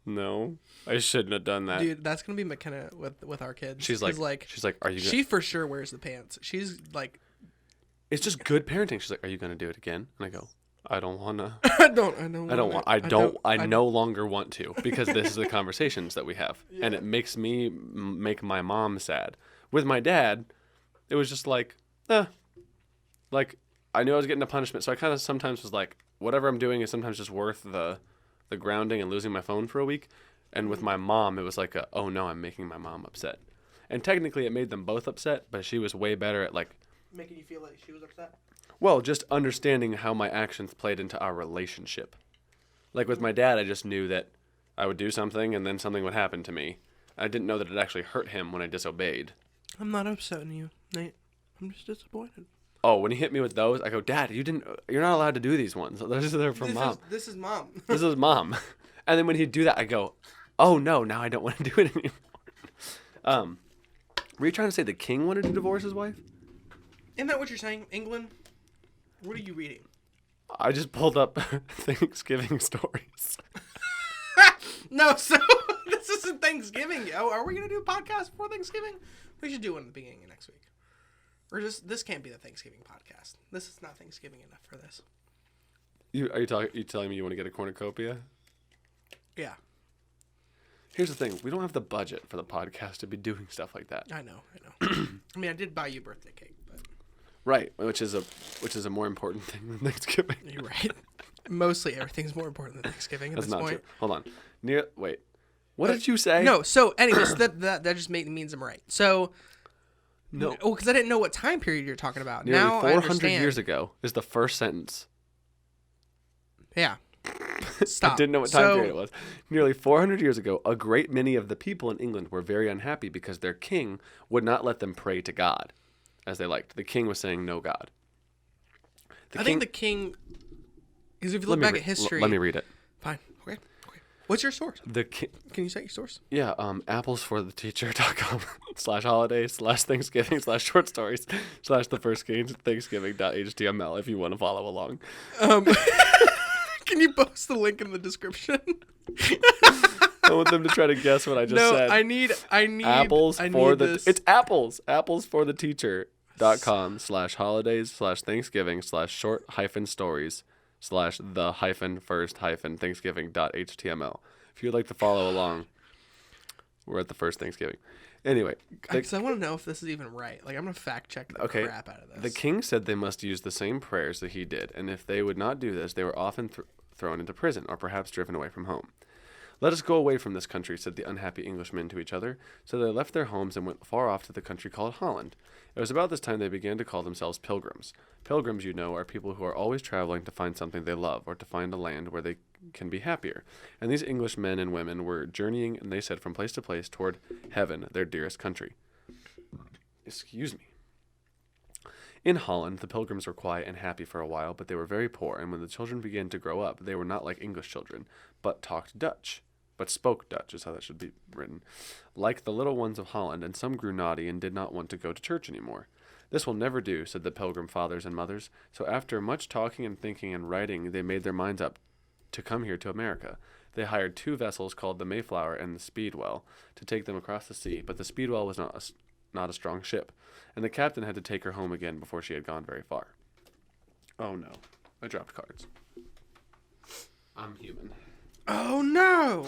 no, I shouldn't have done that. Dude, that's going to be McKenna with our kids. She's like, are you going to... She for sure wears the pants. She's like... It's just good parenting. She's like, are you going to do it again? And I go, I don't want to. I no longer want to because this is the conversations that we have. Yeah. And it makes me make my mom sad. With my dad, it was just like, like I knew I was getting a punishment. So I kind of sometimes was like, whatever I'm doing is sometimes just worth the grounding and losing my phone for a week. And with my mom, it was like, oh no, I'm making my mom upset. And technically it made them both upset, but she was way better at like, making you feel like she was upset? Well, just understanding how my actions played into our relationship. Like with my dad, I just knew that I would do something and then something would happen to me. I didn't know that it actually hurt him when I disobeyed. I'm not upsetting you, Nate. I'm just disappointed. Oh, when he hit me with those, I go, Dad, you're not allowed to do these ones. They're from Mom. This is Mom. This is Mom. And then when he'd do that, I go, oh no, now I don't want to do it anymore. Were you trying to say the king wanted to divorce his wife? Isn't that what you're saying? England? What are you reading? I just pulled up Thanksgiving stories. No, so this isn't Thanksgiving. Oh, are we going to do a podcast for Thanksgiving? We should do one at the beginning of next week. Or just, this can't be the Thanksgiving podcast. This is not Thanksgiving enough for this. You telling me you want to get a cornucopia? Yeah. Here's the thing. We don't have the budget for the podcast to be doing stuff like that. I know. I mean, I did buy you birthday cake, but... Right, which is a more important thing than Thanksgiving. You're right. Mostly everything's more important than Thanksgiving at this point. True. Hold on. Wait. What did you say? No, so anyways, that just means I'm right. So No. Oh, because I didn't know what time period you're talking about. Nearly Now I 400 understand. years ago is the first sentence. Yeah. Stop. I didn't know what time period it was. Nearly 400 years ago, a great many of the people in England were very unhappy because their king would not let them pray to God as they liked. The king was saying no God. I think the king, because if you look back at history. Let me read it. Fine. Okay. What's your source? The king. Can you cite your source? Yeah, applesfortheteacher.com /holidays/Thanksgiving/short stories /the first Thanksgiving.html if you want to follow along. Can you post the link in the description? I want them to try to guess what I just said. I need apples I for need the this. It's apples. Applesfortheteacher.com /holidays/Thanksgiving/short-stories /the first Thanksgiving.html. If you'd like to follow along, we're at the first Thanksgiving. Anyway, because I want to know if this is even right. Like, I'm gonna fact check the crap out of this. The king said they must use the same prayers that he did, and if they would not do this, they were often thrown into prison or perhaps driven away from home. "Let us go away from this country," said the unhappy Englishmen to each other. So they left their homes and went far off to the country called Holland. It was about this time they began to call themselves pilgrims. Pilgrims, you know, are people who are always traveling to find something they love or to find a land where they can be happier. And these English men and women were journeying, and they said, from place to place toward heaven, their dearest country. Excuse me. In Holland, the pilgrims were quiet and happy for a while, but they were very poor, and when the children began to grow up, they were not like English children, but talked Dutch. But spoke Dutch is how that should be written. Like the little ones of Holland, and some grew naughty and did not want to go to church anymore. "This will never do," said the pilgrim fathers and mothers. So after much talking and thinking and writing, they made their minds up to come here to America. They hired 2 vessels called the Mayflower and the Speedwell to take them across the sea, but the Speedwell was not a strong ship, and the captain had to take her home again before she had gone very far. Oh no, I dropped cards. I'm human. Oh no!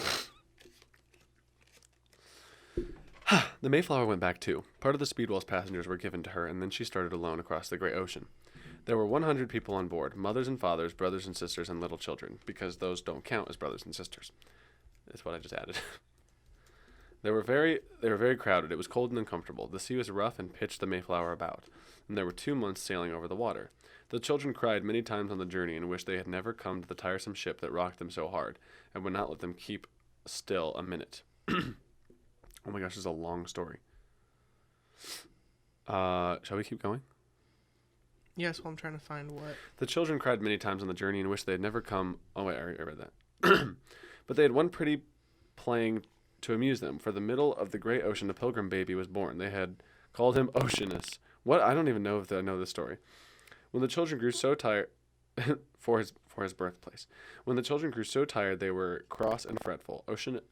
The Mayflower went back too. Part of the Speedwell's passengers were given to her, and then she started alone across the great ocean. There were 100 people on board, mothers and fathers, brothers and sisters, and little children, because those don't count as brothers and sisters. That's what I just added. They were very crowded. It was cold and uncomfortable. The sea was rough and pitched the Mayflower about, and there were 2 months sailing over the water. The children cried many times on the journey and wished they had never come to the tiresome ship that rocked them so hard and would not let them keep still a minute. Oh my gosh, this is a long story. Shall we keep going? Yes, well, I'm trying to find what. The children cried many times on the journey and wished they had never come. Oh wait, I read that. But they had one pretty playing to amuse them. For the middle of the great ocean, a pilgrim baby was born. They had called him Oceanus. What? I don't even know if I know this story. When the children grew so tired for his birthplace. When the children grew so tired they were cross and fretful.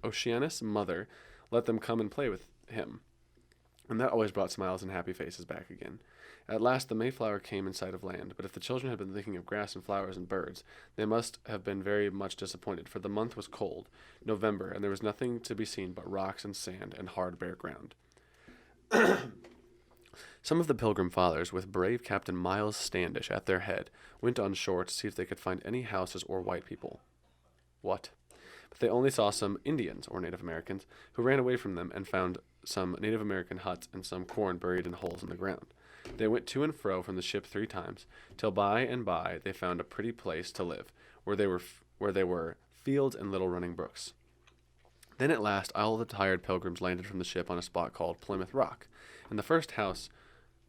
Oceanus' mother let them come and play with him, and that always brought smiles and happy faces back again. At last the Mayflower came in sight of land, but if the children had been thinking of grass and flowers and birds, they must have been very much disappointed, for the month was cold, November, and there was nothing to be seen but rocks and sand and hard bare ground. Some of the Pilgrim Fathers, with brave Captain Miles Standish at their head, went on shore to see if they could find any houses or white people. What? But they only saw some Indians, or Native Americans, who ran away from them and found some Native American huts and some corn buried in holes in the ground. They went to and fro from the ship 3 times, till by and by they found a pretty place to live, where they were fields and little running brooks. Then at last all the tired pilgrims landed from the ship on a spot called Plymouth Rock, and the first house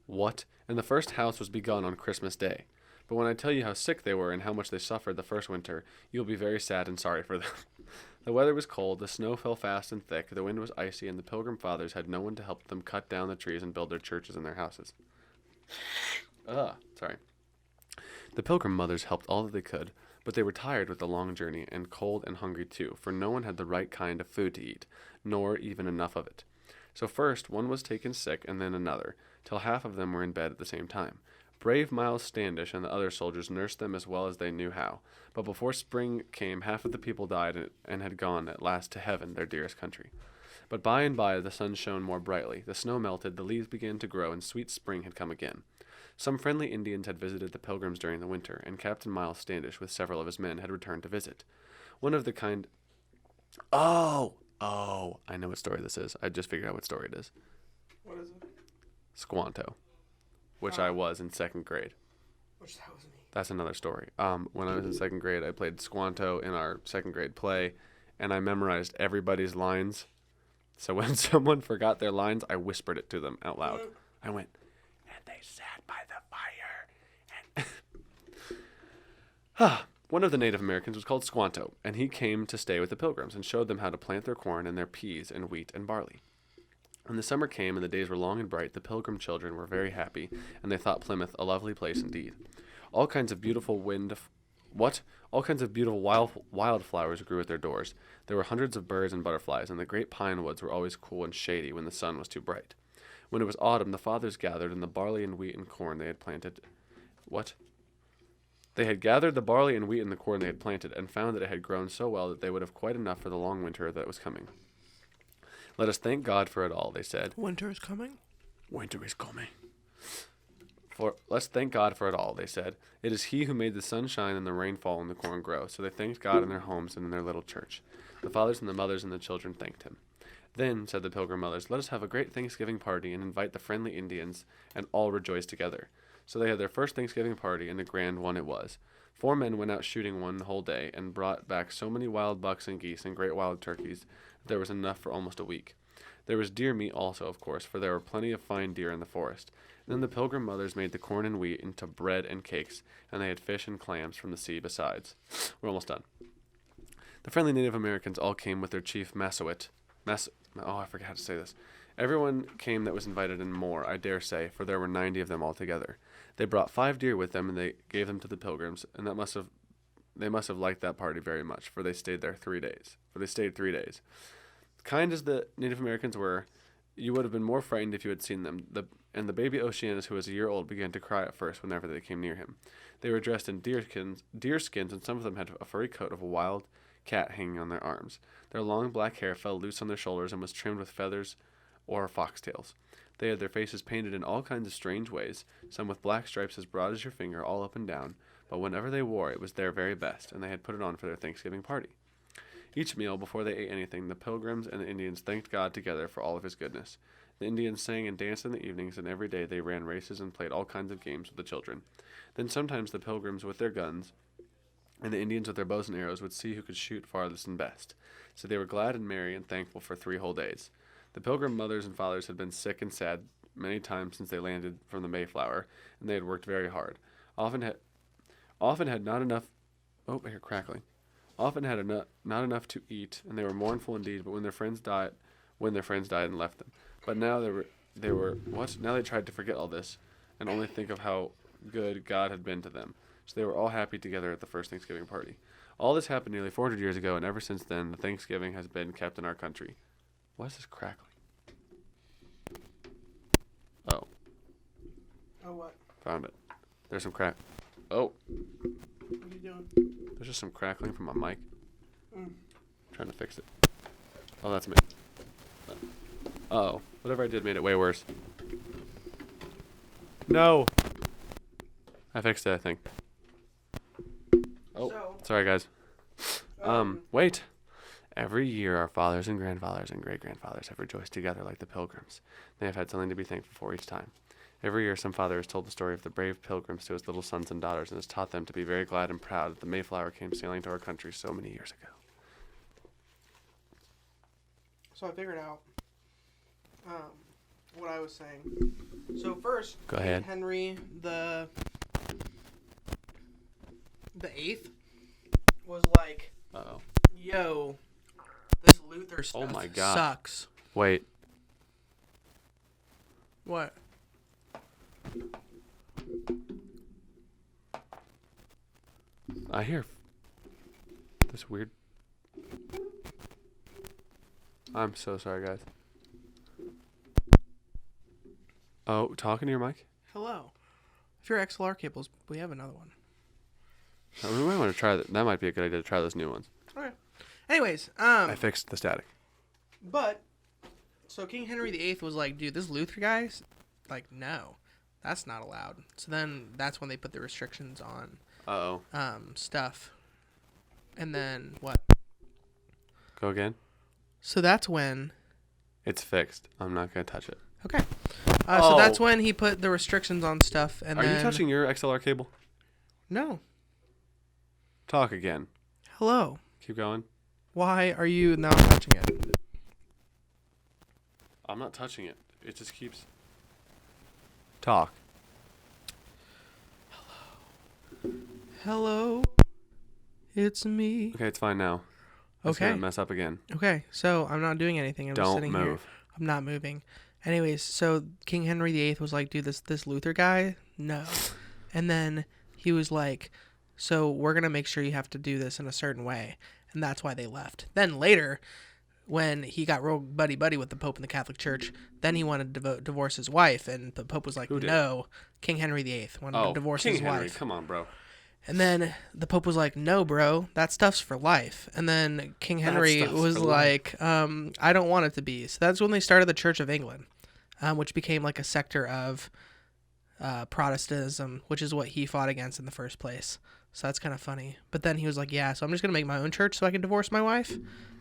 was begun on Christmas Day. But when I tell you how sick they were and how much they suffered the first winter, you will be very sad and sorry for them. The weather was cold, the snow fell fast and thick, the wind was icy, and the Pilgrim Fathers had no one to help them cut down the trees and build their churches and their houses. Sorry. The Pilgrim Mothers helped all that they could, but they were tired with the long journey, and cold and hungry too, for no one had the right kind of food to eat, nor even enough of it. So first one was taken sick, and then another, till half of them were in bed at the same time. Brave Miles Standish and the other soldiers nursed them as well as they knew how, but before spring came half of the people died and had gone at last to heaven, their dearest country. But by and by the sun shone more brightly, the snow melted, the leaves began to grow, and sweet spring had come again. Some friendly Indians had visited the Pilgrims during the winter, and Captain Miles Standish, with several of his men, had returned to visit. One of the kind... Oh, I know what story this is. I just figured out what story it is. What is it? Squanto, which I was in second grade. Which that was me. That's another story. When I was in second grade, I played Squanto in our second grade play, and I memerized everybody's lines. So when someone forgot their lines, I whispered it to them out loud. I went, and they sat by the fire. One of the Native Americans was called Squanto, and he came to stay with the Pilgrims and showed them how to plant their corn and their peas and wheat and barley. When the summer came and the days were long and bright, the Pilgrim children were very happy, and they thought Plymouth a lovely place indeed. All kinds of beautiful wildflowers grew at their doors. There were hundreds of birds and butterflies, and the great pine woods were always cool and shady when the sun was too bright. When it was autumn, the fathers gathered in the barley and wheat and corn they had planted. They had gathered the barley and wheat and the corn they had planted, and found that it had grown so well that they would have quite enough for the long winter that was coming. Let us thank God for it all, they said. Winter is coming? Winter is coming. Let's thank God for it all, they said. It is He who made the sun shine and the rain fall and the corn grow. So they thanked God in their homes and in their little church. The fathers and the mothers and the children thanked Him. Then, said the Pilgrim mothers, let us have a great Thanksgiving party and invite the friendly Indians and all rejoice together. So they had their first Thanksgiving party, and a grand one it was. 4 men went out shooting one whole day and brought back so many wild bucks and geese and great wild turkeys that there was enough for almost a week. There was deer meat also, of course, for there were plenty of fine deer in the forest. And then the Pilgrim mothers made the corn and wheat into bread and cakes, and they had fish and clams from the sea besides. We're almost done. The friendly Native Americans all came with their chief Massowit. I forgot how to say this. Everyone came that was invited and more, I dare say, for there were 90 of them altogether. They brought 5 deer with them, and they gave them to the Pilgrims, and they must have liked that party very much, for they stayed 3 days. Kind as the Native Americans were, you would have been more frightened if you had seen them. And the baby Oceanus, who was a year old, began to cry at first whenever they came near him. They were dressed in deer skins, and some of them had a furry coat of a wild cat hanging on their arms. Their long black hair fell loose on their shoulders and was trimmed with feathers or foxtails. They had their faces painted in all kinds of strange ways, some with black stripes as broad as your finger all up and down, but whenever they wore it was their very best, and they had put it on for their Thanksgiving party. Each meal, before they ate anything, the Pilgrims and the Indians thanked God together for all of His goodness. The Indians sang and danced in the evenings, and every day they ran races and played all kinds of games with the children. Then sometimes the Pilgrims with their guns, and the Indians with their bows and arrows would see who could shoot farthest and best. So they were glad and merry and thankful for 3 whole days. The Pilgrim mothers and fathers had been sick and sad many times since they landed from the Mayflower, and they had worked very hard. Often had not enough. Oh, I hear crackling. Often had not enough to eat, and they were mournful indeed. But when their friends died and left them. But now they were what? Now they tried to forget all this, and only think of how good God had been to them. So they were all happy together at the first Thanksgiving party. All this happened nearly 400 years ago, and ever since then, the Thanksgiving has been kept in our country. Why is this crackling? Oh. Oh, what? Found it. There's some crack. Oh. What are you doing? There's just some crackling from my mic. Mm. Trying to fix it. Oh, that's me. Uh-oh. Whatever I did made it way worse. No. I fixed it, I think. Oh, sorry, guys. Wait. Every year, our fathers and grandfathers and great-grandfathers have rejoiced together like the Pilgrims. They have had something to be thankful for each time. Every year, some father has told the story of the brave Pilgrims to his little sons and daughters and has taught them to be very glad and proud that the Mayflower came sailing to our country so many years ago. So I figured out what I was saying. So first, Go ahead. Henry the 8th was like, Uh-oh. yo, this Luther stuff Oh my God. sucks. Wait. What? I hear this weird... I'm so sorry, guys. Oh, talking to your mic? Hello. If your XLR cables, we have another one. We might want to try that. That might be a good idea to try those new ones. Okay. Anyways, I fixed the static. but so King Henry VIII was like, dude, this Luther guy's like, no, that's not allowed. So then that's when they put the restrictions on Uh-oh. stuff. And then what? Go again? So that's when. It's fixed. I'm not going to touch it. Okay. So that's when he put the restrictions on stuff. And Are then... you touching your XLR cable? No. Talk again. Hello. Keep going. Why are you now touching it? I'm not touching it. It just keeps... Talk. Hello. It's me. Okay, it's fine now. It's Okay. gonna mess up again. Okay, so I'm not doing anything. I'm just Don't sitting move. here. I'm not moving. Anyways, so King Henry VIII was like, dude, this Luther guy, no. And then he was like, so we're going to make sure you have to do this in a certain way. And that's why they left. Then later, when he got real buddy-buddy with the Pope and the Catholic Church, then he wanted to divorce his wife. And the Pope was like, no. King Henry VIII wanted to divorce King his Henry, wife. come on, bro. And then the Pope was like, no, bro, that stuff's for life. And then King Henry was like, I don't want it to be. So that's when they started the Church of England, which became like a sector of Protestantism, which is what he fought against in the first place. So that's kind of funny. But then he was like, yeah, so I'm just going to make my own church so I can divorce my wife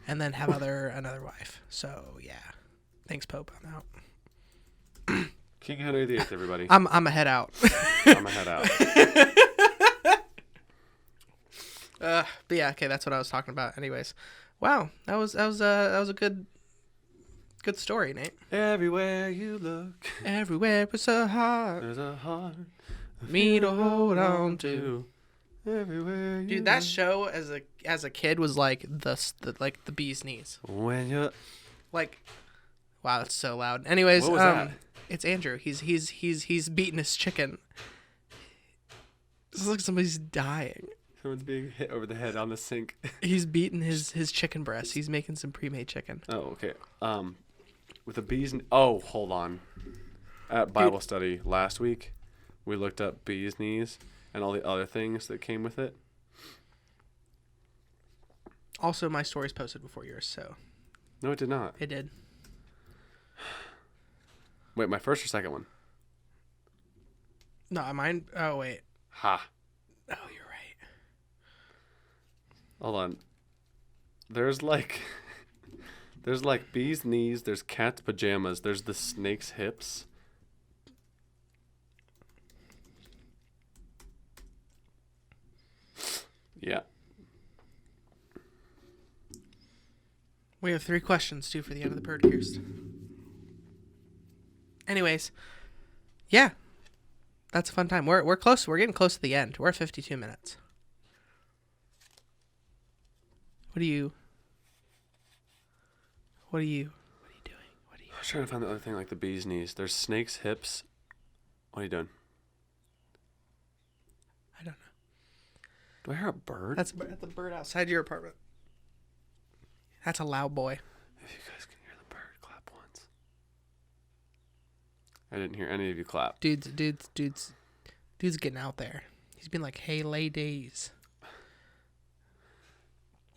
and then have another wife. So, yeah. Thanks, Pope. I'm out. King Henry VIII, everybody. I'm a head out. I'm a head out. But yeah, okay, that's what I was talking about. Anyways, wow, that was a good story, Nate. Everywhere you look, Everywhere is a heart, there's a heart me to hold on to. Everywhere you Dude, that show as a kid was like the bee's knees. When you're Like, wow, that's so loud. Anyways, What was that? It's Andrew. He's beating his chicken. This looks like somebody's dying. Someone's being hit over the head on the sink. He's beating his chicken breast. He's making some pre-made chicken. Oh, okay. With the bees. Oh, hold on. At Bible study last week, we looked up bees' knees and all the other things that came with it. Also, my story's posted before yours, so. No, it did not. It did. Wait, my first or second one? No, mine. Oh wait. Ha. Oh, you're right. Hold on. There's like bees' knees. There's cat's pajamas. There's the snake's hips. Yeah. We have 3 questions too for the end of the podcast. Anyways, yeah, that's a fun time. We're close. We're getting close to the end. We're at 52 minutes. What are you doing? I was trying to find the other thing, like the bee's knees. There's snake's hips. What are you doing? I don't know. Do I hear a bird? That's a bird outside your apartment. That's a loud boy. If you guys can hear the bird, clap once. I didn't hear any of you clap. Dude's getting out there. He's been like, hey, ladies.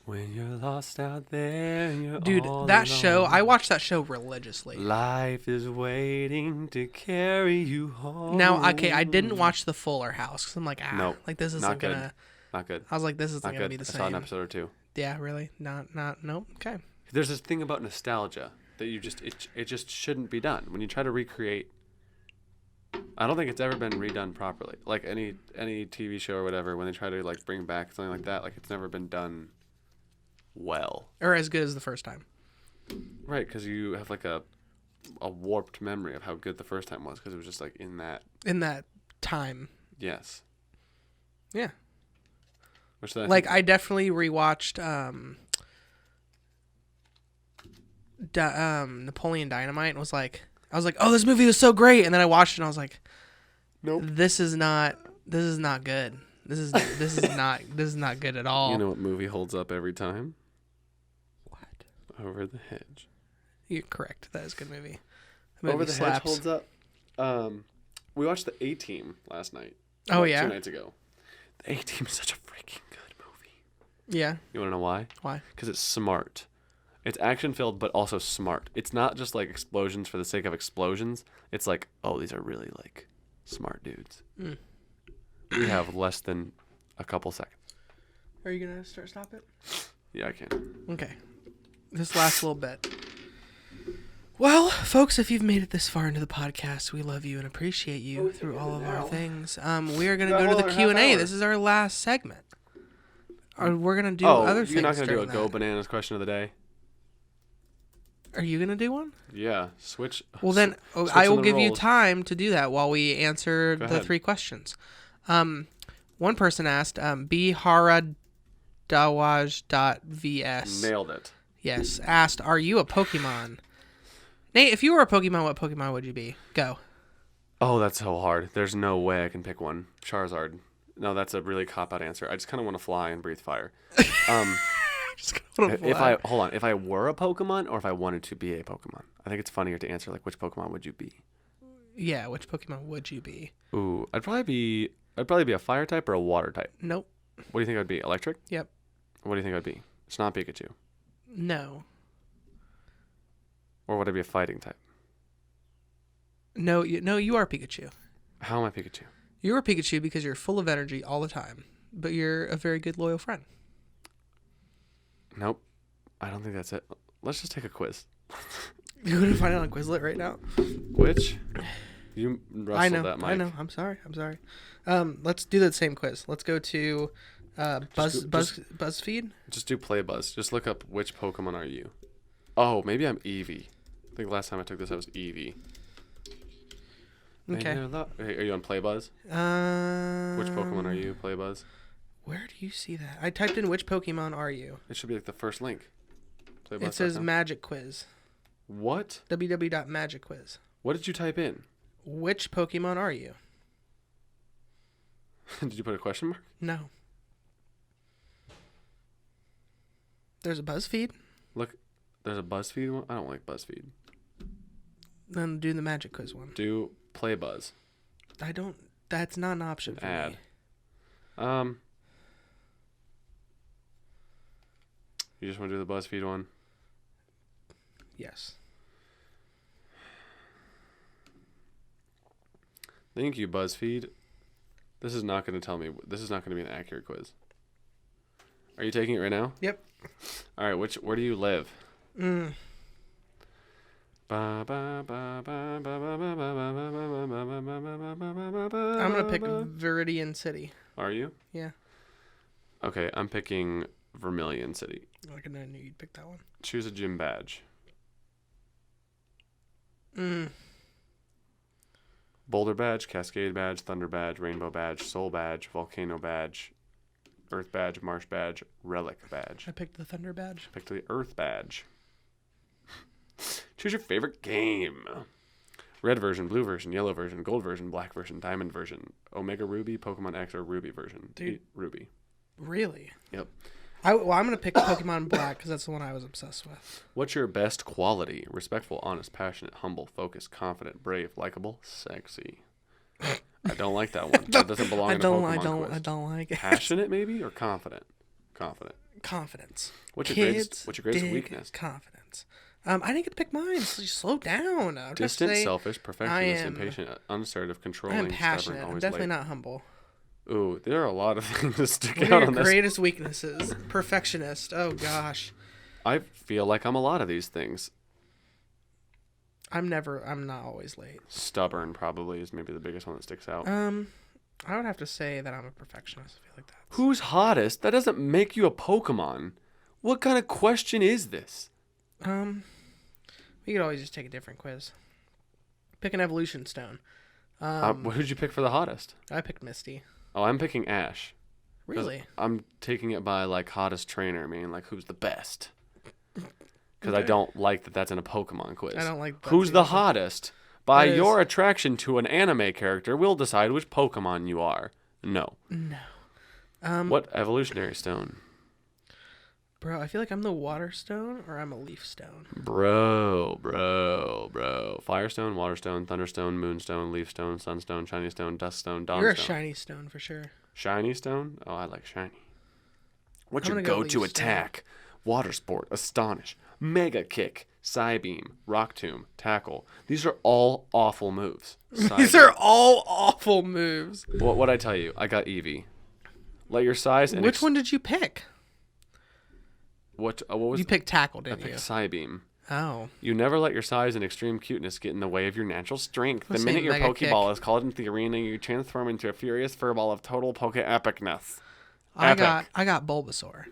When you're lost out there and you're Dude, all that alone, show, I watch that show religiously. life is waiting to carry you home. Now, okay, I didn't watch the Fuller House because I'm like, Nope, like this isn't not good. gonna. Not good. I was like, this isn't Not gonna good. be the I same. saw an episode or two. Yeah, really? Not. Nope. Okay. There's this thing about nostalgia that you just it just shouldn't be done. When you try to recreate, I don't think it's ever been redone properly. Like any TV show or whatever, when they try to like bring back something like that, like it's never been done well. Or as good as the first time. Right, because you have like a warped memory of how good the first time was because it was just like in that time. Yes. Yeah. Which then Like I definitely rewatched Napoleon Dynamite and was like, I was like, oh, this movie was so great, and then I watched it and I was like, nope, this is not good. This is not good at all. You know what movie holds up every time? What? Over the Hedge. You're correct. That is a good movie. The movie Over the slaps. Hedge holds up. We watched the A-Team last night. Oh, yeah? 2 nights ago. The A-Team is such a freaking good movie. Yeah. You want to know why? Why? Because it's smart. It's action-filled, but also smart. It's not just like explosions for the sake of explosions. It's like, oh, these are really like smart dudes. Mm. We have less than a couple seconds. Are you gonna stop it? Yeah, I can. Okay. This last little bit. Well, folks, if you've made it this far into the podcast, we love you and appreciate you through all of our things. We are going to go to the Q&A. This is our last segment. We're going to do other things. You're not going to do a during Go that. Bananas question of the day? Are you going to do one? Yeah. Switch. Well, then switch I on will the give you rolls. time to do that while we answer Go the ahead. 3 questions. One person asked, bharadawaj.vs. Nailed it. Yes, asked, are you a Pokemon? Nate, if you were a Pokemon, what Pokemon would you be? Go. Oh, that's so hard. There's no way I can pick one. Charizard. No, that's a really cop-out answer. I just kind of want to fly and breathe fire. Just gonna If I were a Pokemon or if I wanted to be a Pokemon, I think it's funnier to answer like which Pokemon would you be? Yeah, which Pokemon would you be? Ooh, I'd probably be a fire type or a water type. Nope. What do you think I'd be? Electric? Yep. What do you think I'd be? It's not Pikachu. No. Or would I be a fighting type? No, you are Pikachu. How am I Pikachu? You're a Pikachu because you're full of energy all the time, but you're a very good, loyal friend. Nope. I don't think that's it. Let's just take a quiz. You're going to find out on Quizlet right now? Which? You I rustled know. that mic. I know. I'm sorry. Let's do the same quiz. Let's go to BuzzFeed. Just do play buzz. Just look up which Pokemon are you. Oh, maybe I'm Eevee. I think last time I took this I was Eevee. Okay. Hey, are you on play buzz? Which Pokemon are you? Play buzz. Where do you see that? I typed in which Pokemon are you? It should be like the first link. It says Magic Quiz. What? www.magicquiz. What did you type in? Which Pokemon are you? Did you put a question mark? No. There's a BuzzFeed. Look, there's a BuzzFeed one. I don't like BuzzFeed. Then do the Magic Quiz one. Do play buzz. That's not an option for Add. me. You just want to do the BuzzFeed one? Yes. Thank you, BuzzFeed. This is not going to tell me. This is not going to be an accurate quiz. Are you taking it right now? Yep. All right. Where do you live? I'm I'm gonna pick Viridian City. Are you? Yeah. Okay, I'm picking Vermilion City. I knew you'd pick that one. Choose a gym badge. Boulder badge, Cascade badge, Thunder badge, Rainbow badge, Soul badge, Volcano badge, Earth badge, Marsh badge, Relic badge. I picked the Thunder badge. Pick the Earth badge. Choose your favorite game. Red version, blue version, yellow version, gold version, black version, diamond version, Omega Ruby, Pokemon X, or Ruby version. Dude. Ruby. Really? Yep. I'm going to pick Pokemon Black because that's the one I was obsessed with. What's your best quality? Respectful, honest, passionate, humble, focused, confident, brave, likable, sexy. I don't like that one. That doesn't belong in a Pokemon quiz. I don't like it. Passionate, maybe, or confident? Confident. Confidence. What's your greatest weakness? Confidence. I didn't get to pick mine. So slow down. Distant, selfish, perfectionist, am- impatient, unassertive, I controlling, am stubborn, passionate. I'm always definitely late. not humble. Ooh, there are a lot of things that stick What are out your on this. greatest weaknesses? Perfectionist. Oh gosh. I feel like I'm a lot of these things. I'm not always late. Stubborn probably is maybe the biggest one that sticks out. I would have to say that I'm a perfectionist. I feel like that. Who's hottest? That doesn't make you a Pokemon. What kind of question is this? We could always just take a different quiz. Pick an evolution stone. What did you pick for the hottest? I picked Misty. Oh, I'm picking Ash. 'Cause Really? I'm taking it by like hottest trainer, meaning like who's the best. Because I Okay. don't like that that's in a Pokemon quiz. I don't like that Who's the either. hottest? By That is- your attraction to an anime character, we'll decide which Pokemon you are. No. No. What evolutionary stone? Bro, I feel like I'm the water stone or I'm a leaf stone. Bro. Firestone, Waterstone, Thunderstone, Moonstone, Leafstone, Sunstone, Shiny Stone, Duststone, Dawnstone. You're a shiny stone for sure. Shiny Stone? Oh, I like shiny. What's I'm your gonna go go-to Leaf Stone. attack? Water Sport, Astonish, Mega Kick, Psybeam, Rock Tomb, Tackle. These are all awful moves. These Psybeam. are all awful moves. What'd I tell you? I got Eevee. Let your size and Which one did you pick? What was You picked tackle, I didn't you? picked Psybeam. Oh. You never let your size and extreme cuteness get in the way of your natural strength. The Let's minute say your mega Pokeball kick. is called into the arena, you transform into a furious furball of total Poke epicness. I Epic. got Bulbasaur.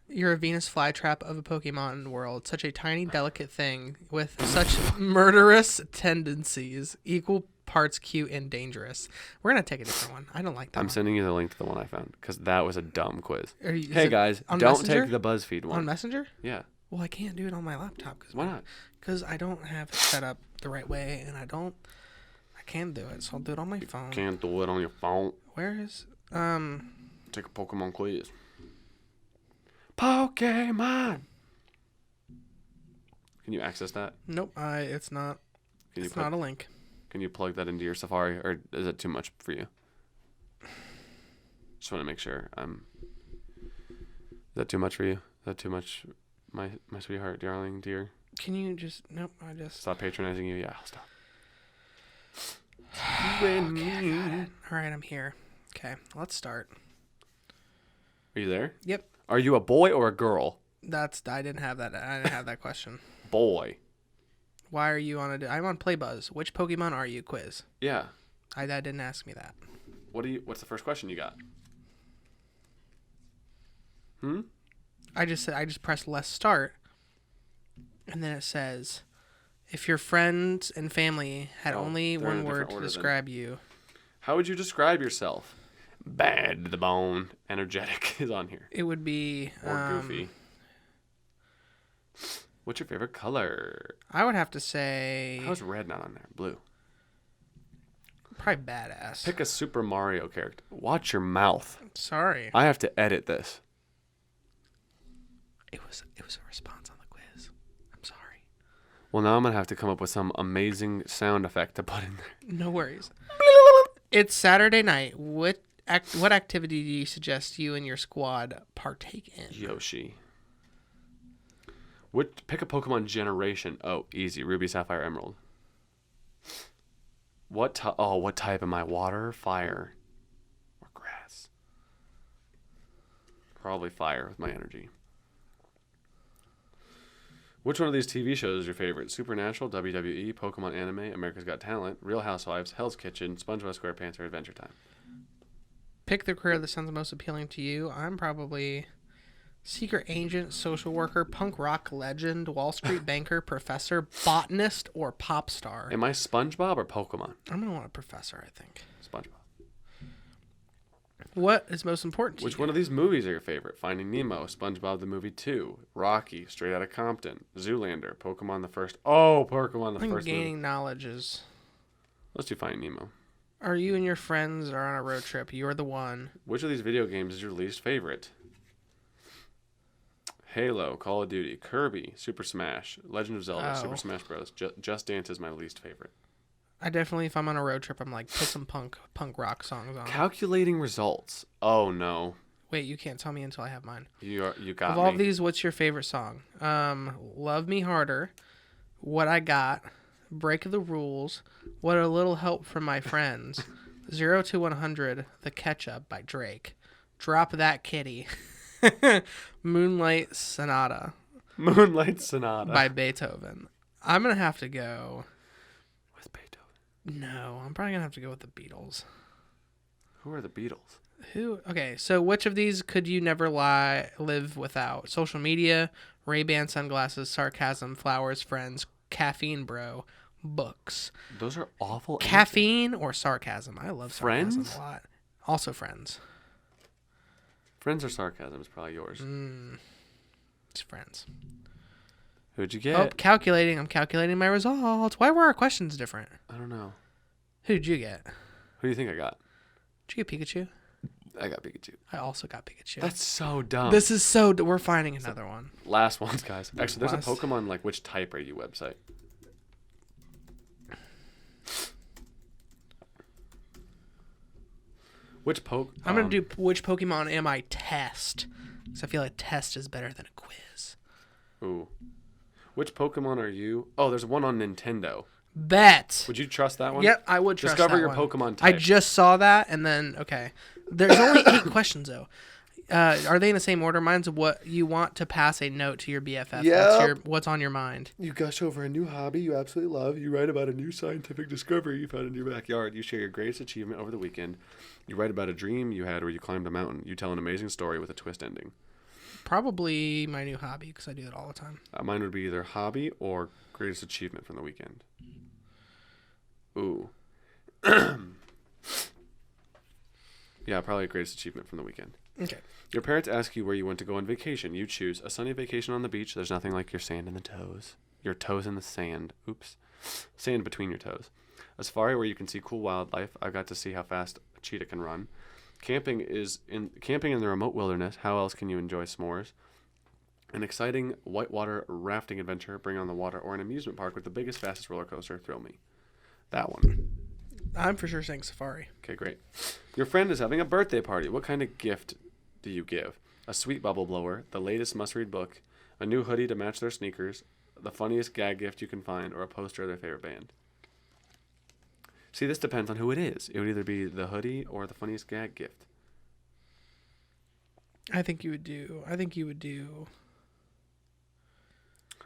You're a Venus flytrap of a Pokemon world. Such a tiny, delicate thing with such murderous tendencies. Equal parts cute and dangerous. We're going to take a different one. I don't like that I'm one. sending you the link to the one I found because that was a dumb quiz. Is Hey it guys, on don't Messenger? take the BuzzFeed one. On Messenger? Yeah. Well, I can't do it on my laptop. Why not? Because I don't have it set up the right way, and I can't do it, so I'll do it on my phone. Can't do it on your phone. Where is, Take a Pokemon quiz. Pokemon. Can you access that? nope, it's not, Can you it's not a link. Can you plug that into your Safari, or is it too much for you? Just want to make sure. Is that too much for you? Is that too much, my sweetheart, darling, dear? Can you just, nope, I just, Stop patronizing you. Yeah, I'll stop. okay, I got it. All right, I'm here. Okay, let's start. Are you there? Yep, Are you a boy or a girl? I didn't have that question. Boy. Why are you on I'm on Playbuzz. Which Pokemon are you quiz? Yeah. I didn't ask me that. What's the first question you got? I just pressed let's start, and then it says, if your friends and family had only they're in a one word different to order then. describe you, How would you describe yourself? Bad to the bone. Energetic is on here. it would be Or goofy. What's your favorite color? I would have to say How's red not on there? Blue. probably badass. Pick a Super Mario character. Watch your mouth. Sorry, I have to edit this. it was a response on the quiz. I'm sorry. Well, now I'm going to have to come up with some amazing sound effect to put in there. No worries. It's Saturday night. What activity do you suggest you and your squad partake in? Yoshi. Pick a Pokemon generation. Oh, easy. Ruby, Sapphire, Emerald. What type am I? Water, fire, or grass? Probably fire with my energy. Which one of these TV shows is your favorite? Supernatural, WWE, Pokemon Anime, America's Got Talent, Real Housewives, Hell's Kitchen, SpongeBob SquarePants, or Adventure Time? Pick the career that sounds most appealing to you. I'm probably secret agent, social worker, punk rock legend, Wall Street banker, professor, botanist, or pop star. Am I SpongeBob or Pokemon? I'm going to want a professor, I think. SpongeBob. What is most important to Which you? one of these movies are your favorite? Finding Nemo, SpongeBob the Movie 2, Rocky, Straight Outta Compton, Zoolander, Pokemon the first. Oh, Pokemon I the think first movie. gaining knowledge is... Let's do Finding Nemo. Are you and your friends are on a road trip? You're the one. Which of these video games is your least favorite? Halo, Call of Duty, Kirby, Super Smash, Legend of Zelda, Oh. Super Smash Bros. Just Dance is my least favorite. I definitely, if I'm on a road trip, I'm like, put some punk rock songs on. Calculating results. Oh no, Wait, you can't tell me until I have mine. you got Of all me. these, what's your favorite song? Love Me Harder, What I Got, Break the Rules, What a Little Help from My Friends, 0 to 100, The Ketchup by Drake, Drop That Kitty, Moonlight Sonata Moonlight Sonata by Beethoven. I'm going to have to go... with Beethoven. No, I'm probably going to have to go with the Beatles. Who are the Beatles? Who? Okay, so which of these could you never live without? Social media, Ray-Ban sunglasses, sarcasm, flowers, friends, caffeine, bro, books. Those are awful. Caffeine or sarcasm? I love sarcasm Friends? a lot. Also friends. Friends or sarcasm is probably yours. It's friends. Who'd you get? Oh, calculating. I'm calculating my results. Why were our questions different? I don't know. Who did you get? Who do you think I got? Did you get Pikachu? I got Pikachu. I also got Pikachu. That's so dumb. This is so... We're finding another one. Last ones, guys. Actually, there's Last. a Pokemon like which type are you website. I'm going to do which Pokemon am I test? Because I feel like test is better than a quiz. Ooh. Which Pokemon are you? Oh, there's one on Nintendo. Bet. Would you trust that one? Yep, I would trust Discover that your one. Pokemon I type. just saw that, and then, okay. There's only 8 questions, though. Are they in the same order? Mine's what you want to pass a note to your BFF. Yep. What's on your mind? You gush over a new hobby you absolutely love. You write about a new scientific discovery you found in your backyard. You share your greatest achievement over the weekend. You write about a dream you had where you climbed a mountain. You tell an amazing story with a twist ending. Probably my new hobby because I do it all the time. Mine would be either hobby or greatest achievement from the weekend. Ooh. Yeah, probably greatest achievement from the weekend. Okay. Your parents ask you where you want to go on vacation. You choose a sunny vacation on the beach. There's nothing like your sand in the toes. Your toes in the sand. Oops. Sand between your toes. A safari where you can see cool wildlife. I got to see how fast a cheetah can run. Camping in the remote wilderness. How else can you enjoy s'mores? An exciting whitewater rafting adventure. Bring on the water. Or an amusement park with the biggest, fastest roller coaster. Thrill me. That one. I'm for sure saying safari. Okay, great. Your friend is having a birthday party. What kind of gift do you give? A sweet bubble blower, the latest must-read book, a new hoodie to match their sneakers, the funniest gag gift you can find, or a poster of their favorite band. See, this depends on who it is. It would either be the hoodie or the funniest gag gift. I think you would do. I'd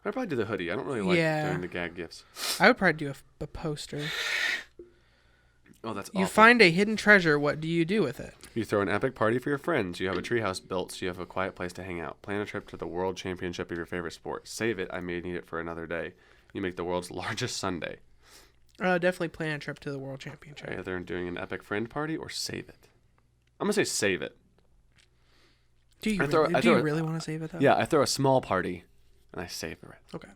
probably do the hoodie. I don't really like doing the gag gifts. I would probably do a poster. Oh, that's awful. You find a hidden treasure. What do you do with it? You throw an epic party for your friends. You have a treehouse built so you have a quiet place to hang out. Plan a trip to the world championship of your favorite sport. Save it. I may need it for another day. You make the world's largest sundae. Definitely plan a trip to the world championship. Either doing an epic friend party or save it. I'm going to say save it. Do you really want to save it, though? Yeah, I throw a small party and I savor it. Okay.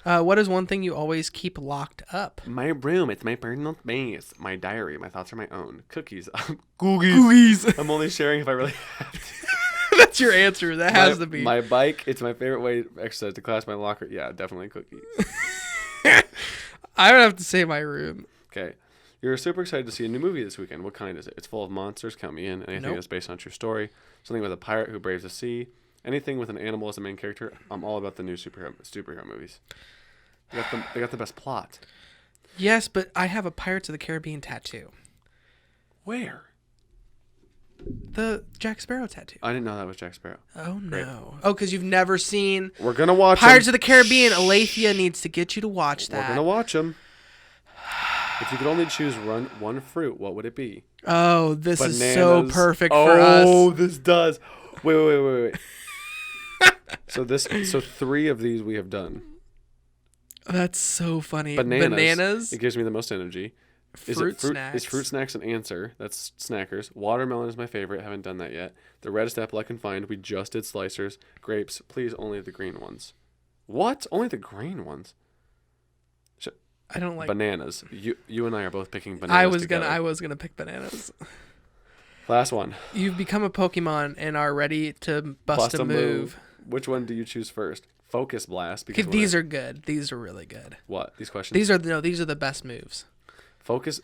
What is one thing you always keep locked up? My room. It's my personal space. My diary. My thoughts are my own. Cookies. Cookies. I'm only sharing if I really have to. That's your answer. That has to be. My bike. It's my favorite way to exercise. To class my locker. Yeah, definitely cookies. I would have to say my room. Okay. You're super excited to see a new movie this weekend. What kind is it? It's full of monsters. Count me in. Anything that's based on a true story. Something with a pirate who braves the sea. Anything with an animal as the main character. I'm all about the new superhero movies. They got the best plot. Yes, but I have a Pirates of the Caribbean tattoo. Where? The Jack Sparrow tattoo. I didn't know that was Jack Sparrow. Oh, no. Great. Oh, because you've never seen... We're going to watch Pirates of the Caribbean. Alethea needs to get you to watch that. We're going to watch them. If you could only choose one fruit, what would it be? Oh, this Bananas. is so perfect for us. Oh, this does. Wait. So 3 of these we have done. That's so funny. Bananas. It gives me the most energy. Fruit snacks. Is fruit snacks an answer? That's snackers. Watermelon is my favorite. Haven't done that yet. The reddest apple I can find. We just did slicers. Grapes. Please, only the green ones. What? Only the green ones? I don't like bananas. You and I are both picking bananas. I was gonna pick bananas. Last one. You've become a Pokemon and are ready to bust a move. Which one do you choose first? Focus Blast. Because these are good. These are really good. What? These questions? These are the best moves. Focus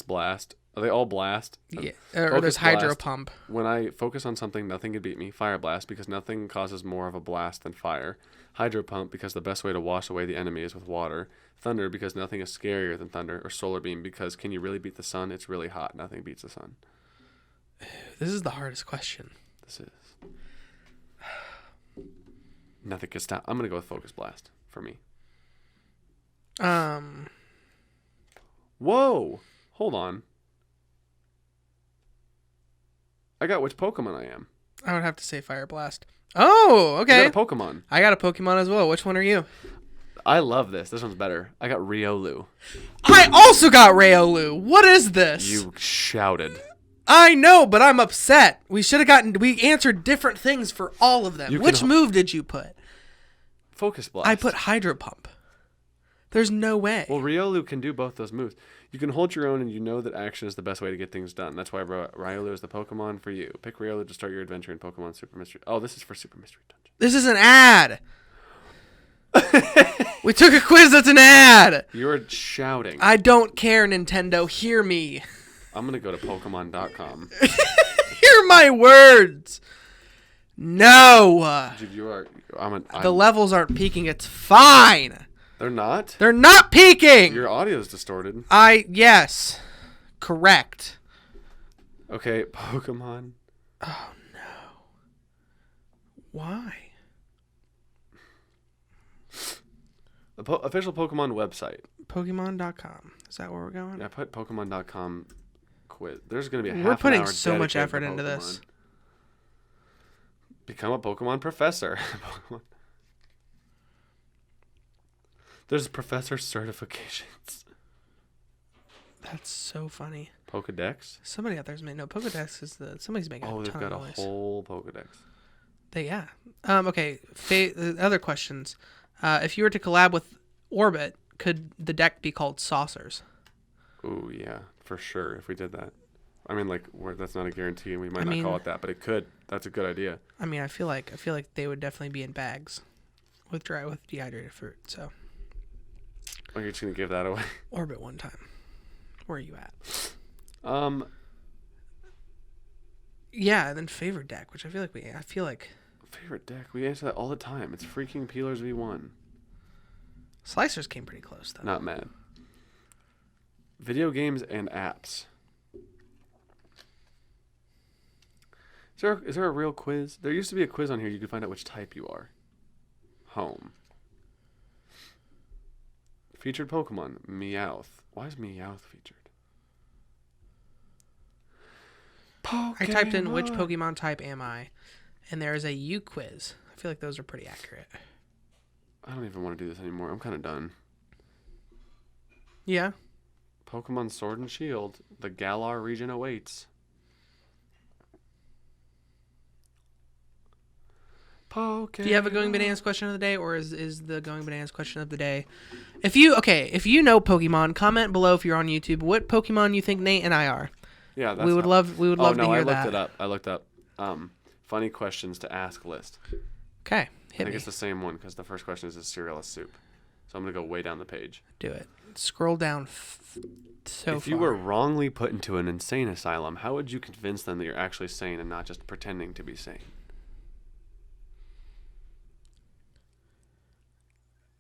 Blast. Are they all blast? Yeah. Or there's Hydro Pump. When I focus on something, nothing can beat me. Fire Blast, because nothing causes more of a blast than fire. Hydro Pump, because the best way to wash away the enemy is with water. Thunder, because nothing is scarier than thunder. Or Solar Beam, because can you really beat the sun? It's really hot. Nothing beats the sun. This is the hardest question. This is. Nothing can stop. I'm going to go with Focus Blast for me. Whoa. Hold on. I got which Pokemon I am. I would have to say Fire Blast. Oh, okay. You got a Pokemon. I got a Pokemon as well. Which one are you? I love this. This one's better. I got Riolu. I also got Riolu. What is this? You shouted. I know, but I'm upset. We answered different things for all of them. Which move did you put? Focus Blast. I put Hydro Pump. There's no way. Well, Riolu can do both those moves. You can hold your own, and you know that action is the best way to get things done. That's why Riolu is the Pokemon for you. Pick Riolu to start your adventure in Pokemon Super Mystery. Oh, this is for Super Mystery Dungeon. This is an ad. We took a quiz that's an ad. You're shouting. I don't care, Nintendo. Hear me. I'm going to go to Pokemon.com. Hear my words. No. The levels aren't peaking. It's fine. They're not? They're not peaking. Your audio is distorted. Yes. Correct. Okay, Pokemon. Oh, no. Why? The official Pokemon website. Pokemon.com. Is that where we're going? I put Pokemon.com quiz. There's going to be a We're half putting an hour so much dedicated effort to into Pokemon. this. Become a Pokemon professor. There's professor certifications. That's so funny. Pokedex? Somebody out there's making Pokedex is somebody's making Oh, a they've ton got of a noise. whole Pokedex. Yeah. Okay. The other questions. If you were to collab with Orbit, could the deck be called Saucers? Ooh, yeah, for sure. If we did that, I mean, like, that's not a guarantee, and we might I not mean- call it that, but it could. That's a good idea. I mean, I feel like they would definitely be in bags with dehydrated fruit. So Oh, you're just gonna give that away? Orbit one time. Where are you at? Yeah, and then favorite deck, which I feel like Favorite deck? We answer that all the time. It's freaking Peelers V1. Slicers came pretty close though. Not mad. Video games and apps. Is there a real quiz? There used to be a quiz on here. You could find out which type you are. Home. Featured Pokemon. Meowth. Why is Meowth featured? I typed in which Pokemon type am I, and there is a U quiz. I feel like those are pretty accurate. I don't even want to do this anymore. I'm kind of done. Yeah. Pokemon Sword and Shield. The Galar region awaits. Do you have a Going Bananas question of the day, or is the Going Bananas question of the day? If you know Pokemon, comment below if you're on YouTube what Pokemon you think Nate and I are. Yeah, that's we would love to hear that. I looked up funny questions to ask list. Okay, I hit think me. it's the same one because the first question is cereal as soup. So I'm going to go way down the page. Do it. Scroll down If you were wrongly put into an insane asylum, how would you convince them that you're actually sane and not just pretending to be sane?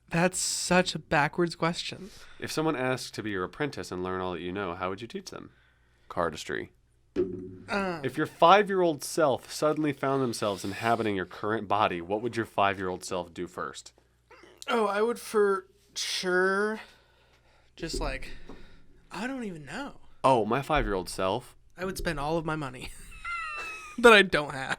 That's such a backwards question. If someone asked to be your apprentice and learn all that you know, how would you teach them? Cardistry. If your 5-year-old self suddenly found themselves inhabiting your current body, what would your 5-year-old self do first? Oh, I would for sure just I don't even know. Oh, my 5-year-old self. I would spend all of my money that I don't have.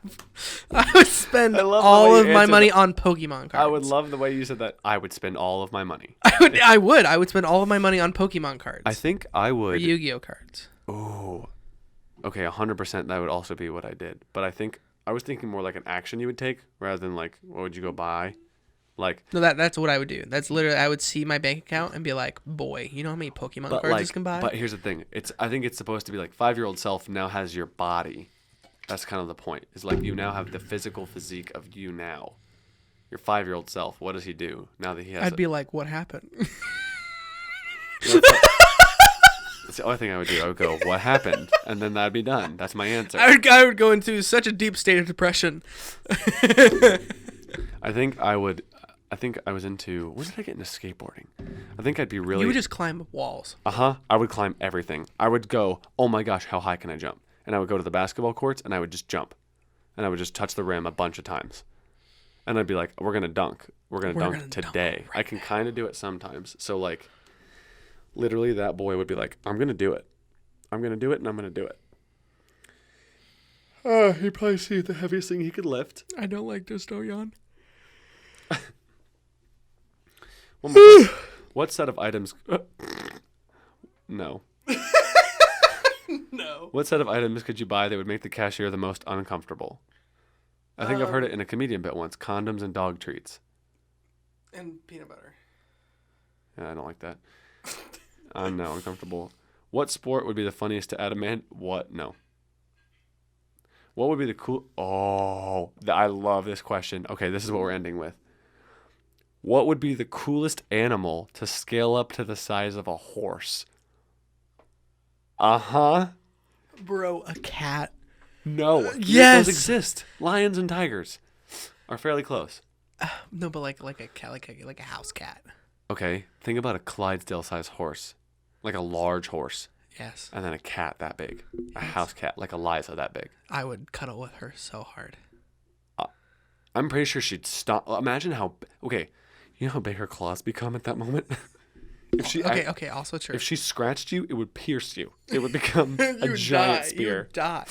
I would spend I love the all way of you my answered money that. on Pokemon cards. I would love the way you said that. I would spend all of my money. I would spend all of my money on Pokemon cards. I think I or would. Yu-Gi-Oh cards. Oh, okay, 100%. That would also be what I did. But I was thinking more like an action you would take rather than like, what would you go buy? Like, No, that's what I would do. That's literally, I would see my bank account and be like, boy, you know how many Pokemon cards this can buy? But here's the thing. I think it's supposed to be like 5-year-old self now has your body. That's kind of the point. It's like you now have the physical physique of you now. Your 5-year-old self, what does he do now that he has? I'd be like, what happened? That's the only thing I would do. I would go, what happened? And then that'd be done. That's my answer. I would go into such a deep state of depression. I think I was into, when did I get into skateboarding? I think I'd be really. You would just climb up walls. I would climb everything. I would go, oh my gosh, how high can I jump? And I would go to the basketball courts and I would just jump. And I would just touch the rim a bunch of times. And I'd be like, we're going to dunk. We're going to dunk today. I can kind of do it sometimes. So like, literally that boy would be like, I'm going to do it. I'm going to do it and I'm going to do it. He'd probably see the heaviest thing he could lift. I don't like Dostoyan. One more question. What set of items... No. No. What set of items could you buy that would make the cashier the most uncomfortable? I think I've heard it in a comedian bit once. Condoms and dog treats. And peanut butter. Yeah, I don't like that. I'm now uncomfortable. What sport would be the funniest to add a man? What? No. What would be the cool... Oh, I love this question. Okay, this is what we're ending with. What would be the coolest animal to scale up to the size of a horse? Uh-huh. Bro, a cat. No. Yes. Those exist. Lions and tigers are fairly close. No, but like a cat, like a house cat. Okay, think about a Clydesdale-sized horse. Like a large horse. Yes. And then a cat that big. A house cat, like Eliza that big. I would cuddle with her so hard. I'm pretty sure she'd stop. Imagine how. Okay, you know how big her claws become at that moment. If she Okay. Also true. if she scratched you, it would pierce you. It would become You a would giant die. You spear. would die.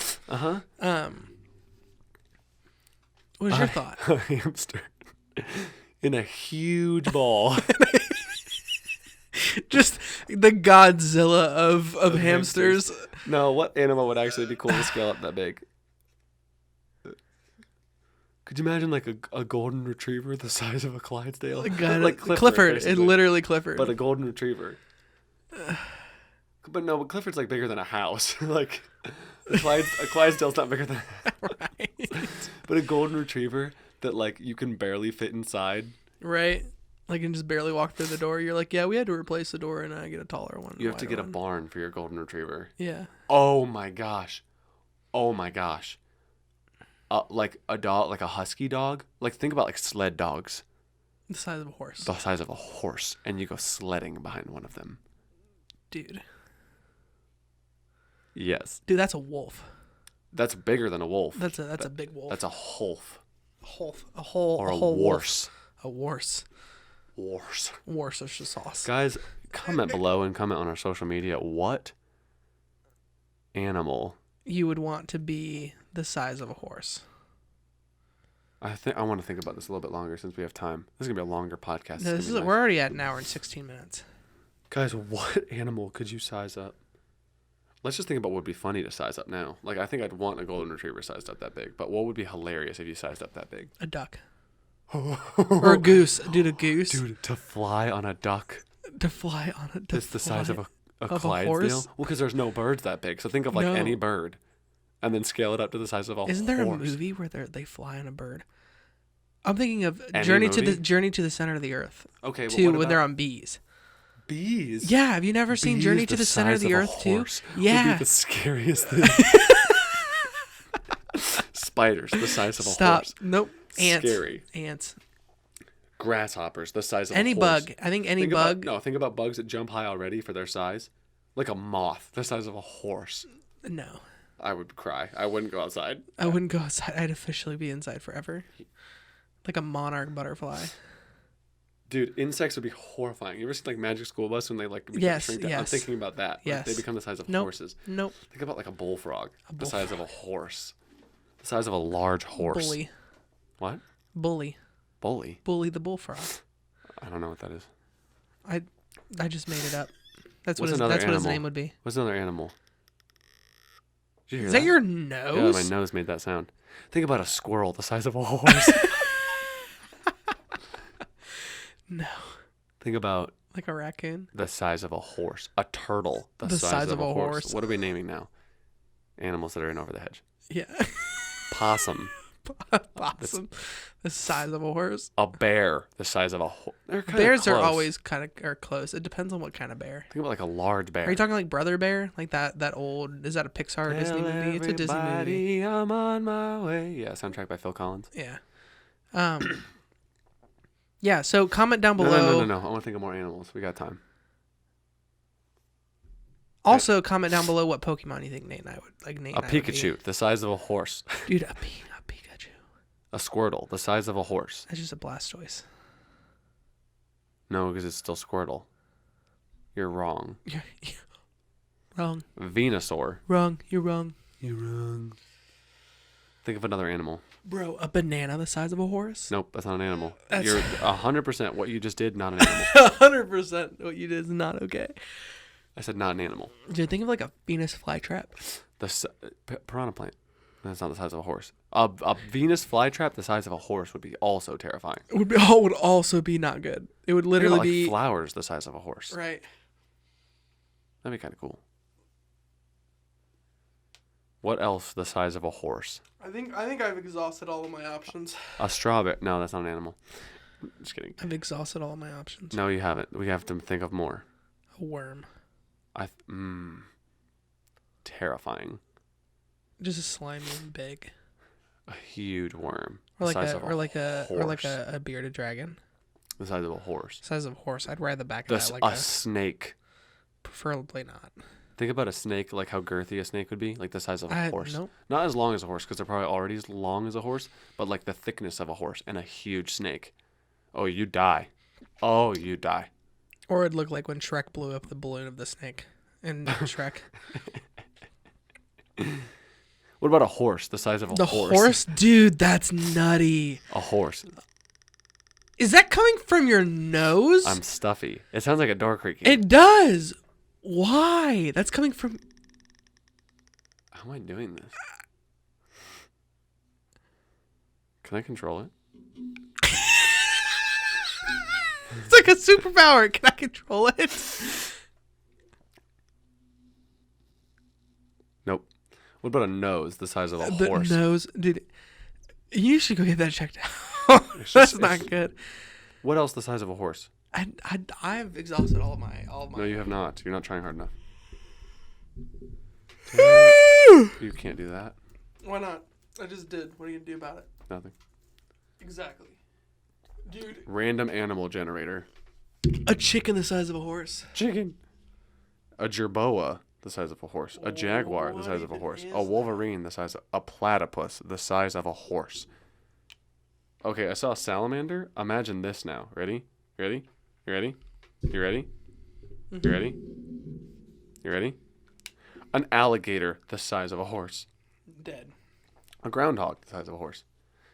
What is your thought? A hamster in a huge ball. Just the Godzilla of hamsters. No, what animal would actually be cool to scale up that big? Could you imagine like a golden retriever the size of a Clydesdale? Like Clifford. It's literally Clifford. But a golden retriever. But Clifford's like bigger than a house. Like a Clydesdale's not bigger than a house. Right. But a golden retriever that like you can barely fit inside. Right. Like, and just barely walk through the door. You're like, yeah, we had to replace the door and I get a taller one. You have to get a barn for your golden retriever. Yeah. Oh my gosh. Like a dog, like a husky dog. Like think about like sled dogs. The size of a horse. The size of a horse, and you go sledding behind one of them. Dude. Yes. Dude, that's a wolf. That's bigger than a wolf. That's a big wolf. That's a wolf. A whole worse. A worse. Worcestershire sauce. Guys, comment below and comment on our social media what animal you would want to be the size of a horse. I want to think about this a little bit longer since we have time. This is gonna be a longer podcast. We're already at an hour and 16 minutes. Guys, what animal could you size up? Let's just think about what would be funny to size up now. Like I think I'd want a golden retriever sized up that big, but what would be hilarious if you sized up that big? A duck. Or a goose. Dude, a goose. Dude, to fly on a duck. To fly on a duck. It's the size of a of Clydesdale. a horse? Well, because there's no birds that big. So think of like any bird, and then scale it up to the size of a horse. Isn't there a movie where they fly on a bird? I'm thinking of Any Journey movie? to the Center of the Earth. Okay, too, when they're on bees. Bees. Yeah, have you never seen Journey to the Center of the Earth too? Yeah, would be the scariest thing. Spiders, the size of a horse. Nope. Ants. Scary. Ants. Grasshoppers, the size of any a horse. bug. I think any bug. Think about bugs that jump high already for their size. Like a moth, the size of a horse. No. I would cry. I wouldn't go outside. I wouldn't go outside. I'd officially be inside forever. Like a monarch butterfly. Dude, insects would be horrifying. You ever seen like Magic School Bus when they like shrink down? I'm thinking about that. Yes. Like, they become the size of Nope. horses. Nope. Think about like a bullfrog, the size of a horse. The size of a large horse. Bully. What? Bully. Bully? Bully the bullfrog. I don't know what that is. I just made it up. That's What's what his another name would be. What's another animal? Did you hear Is that your nose? Yeah, my nose made that sound. Think about a squirrel the size of a horse. No. Think about like a raccoon. The size of a horse. A turtle the size of a horse. What are we naming now? Animals that are in over the hedge. Yeah. Possum. Possum. The size of a horse. A bear the size of a horse. Bears are always kind of close. It depends on what kind of bear. Think about like a large bear. Are you talking like Brother Bear? Like that old, is that a Pixar or Disney movie? It's a Disney movie. I'm on my way. Yeah, soundtrack by Phil Collins. Yeah. Yeah, so comment down below. No. I want to think of more animals. We got time. Also, comment down below what Pokemon you think Nate and I would like. A Pikachu, the size of a horse. Dude, a Pikachu. A Squirtle, the size of a horse. That's just a Blastoise. No, because it's still Squirtle. You're wrong. You're wrong. Venusaur. Wrong. You're wrong. You're wrong. Think of another animal. Bro, a banana the size of a horse? Nope, that's not an animal. That's... You're 100% what you just did, not an animal. 100% what you did is not okay. I said not an animal. Dude, think of like a Venus flytrap. The piranha plant. That's not the size of a horse. A Venus flytrap the size of a horse would be also terrifying. It would also be not good. It would literally be flowers the size of a horse. Right. That'd be kind of cool. What else the size of a horse? I think I've exhausted all of my options. A strawberry. No, that's not an animal. Just kidding. I've exhausted all of my options. No, you haven't. We have to think of more. A worm. Terrifying. Just a slimy and big. A huge worm. Or like a bearded dragon. The size of a horse. The size of a horse. I'd ride the back of that like a snake. Preferably not. Think about a snake, like how girthy a snake would be, like the size of a horse. Nope. Not as long as a horse, because they're probably already as long as a horse, but like the thickness of a horse and a huge snake. Oh, you die. Oh, you die. Or it'd look like when Shrek blew up the balloon of the snake in Shrek. What about a horse, the size of a The horse? horse? Dude, that's nutty. A horse. Is that coming from your nose? I'm stuffy. It sounds like a door creaking. It does. Why? That's coming from... How am I doing this? Can I control it? It's like a superpower. Can I control it? Nope. What about a nose the size of a The horse? nose. Dude, you should go get that checked out. That's not good. What else the size of a horse? I've exhausted all of my. No, you have not. You're not trying hard enough. You can't do that. Why not? I just did. What are you gonna do about it? Nothing. Exactly. Dude. Random animal generator. A chicken the size of a horse. Chicken. A jerboa the size of a horse. A jaguar the size of a horse. A wolverine the size of a platypus the size of a horse. Okay, I saw a salamander. Imagine this now. Ready? Ready? You ready? You ready? You ready? You ready? An alligator the size of a horse. Dead. A groundhog the size of a horse.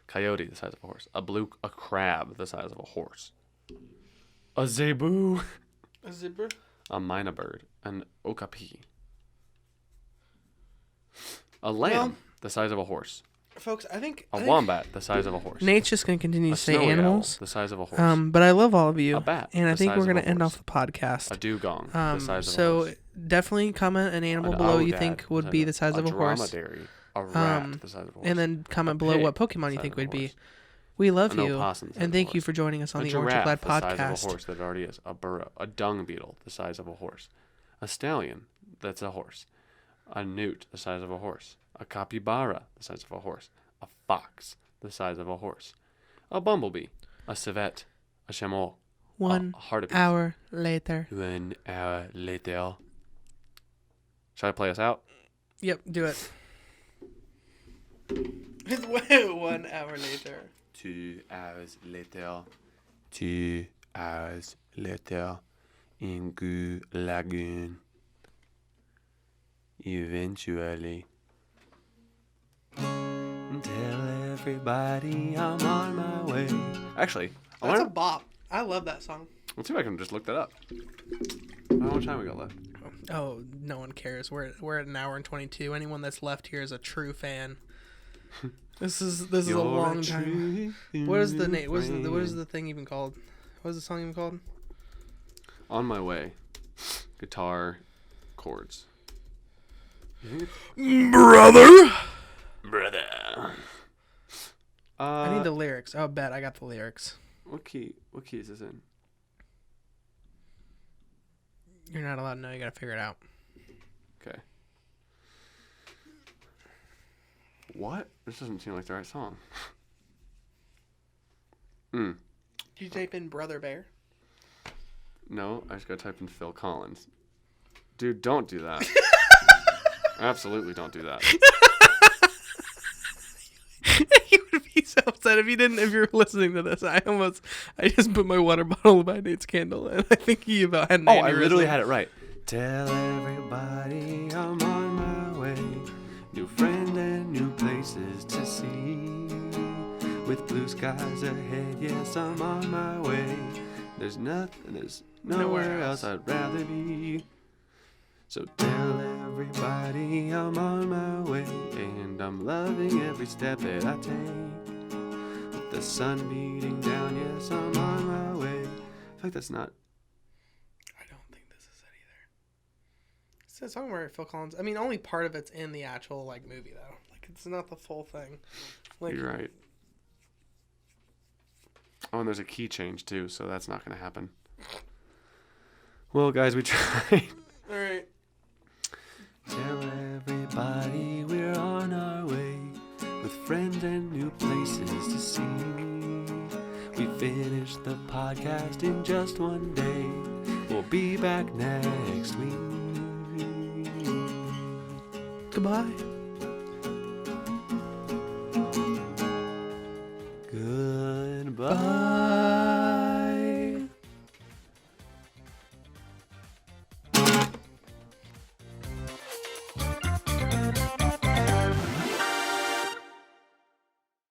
Coyote the size of a horse. A crab the size of a horse. A zebu. A zebra? A mynah bird. An okapi. A lamb Well, the size of a horse. Folks, I think A wombat the size of a horse. Nate's just gonna continue A to say snowy owl animals. the size of a horse. But I love all of you. A bat And I the think size we're of gonna a end horse. off the podcast. A dugong the size of a So horse. definitely comment an animal An below you aoudad think the would size be the size of a horse. dromedary. A rat the size of a horse. And then comment A below pig what Pokemon the you size think of a would be. horse. We love An you. opossum the size And of a thank you horse. for joining us on A the Orange and giraffe Glad the size of a podcast. horse that already is. A burro. A dung beetle the size of a horse. A stallion that's a horse. A newt the size of a horse. A capybara the size of a horse. A fox the size of a horse. A bumblebee. A civet. A chameau. 1 A hartebeest. hour later. 1 hour later. Should I play us out? Yep, do it. 1 hour later. 2 hours later. 2 hours later. In Goo Lagoon. Eventually. Tell everybody I'm on my way. Actually, That's a bop. I love that song. let's see if I can just look that up. How much time we got left? Oh, no one cares. We're at 1 hour and 22. Anyone that's left here is a true fan. This is a long time. What is the name? What is the thing even called? What is the song even called? On My Way. Guitar chords. Brother. I need the lyrics. Oh, bet I got the lyrics. What key is this in? You're not allowed to know. You gotta figure it out. Okay. What? This doesn't seem like the right song. Did you type in Brother Bear? No, I just gotta type in Phil Collins. Dude, don't do that. Absolutely don't do that. You would be so upset if you were listening to this. I just put my water bottle by Nate's candle, and I think he about had an Oh, I aneurysm. literally had it right. Tell everybody I'm on my way. New friends and new places to see. With blue skies ahead, yes, I'm on my way. There's nowhere else I'd rather be. So tell everybody I'm on my way. And I'm loving every step that I take. With the sun beating down, yes, I'm on my way. I feel like that's not... I don't think this is it either. It's a song where Phil Collins. I mean, only part of it's in the actual movie though. Like it's not the full thing. Like, You're right. Oh, and there's a key change too, so that's not going to happen. Well, guys, we tried. All right. Tell everybody we're on our way, with friends and new places to see. We finished the podcast in just one day. We'll be back next week. Goodbye.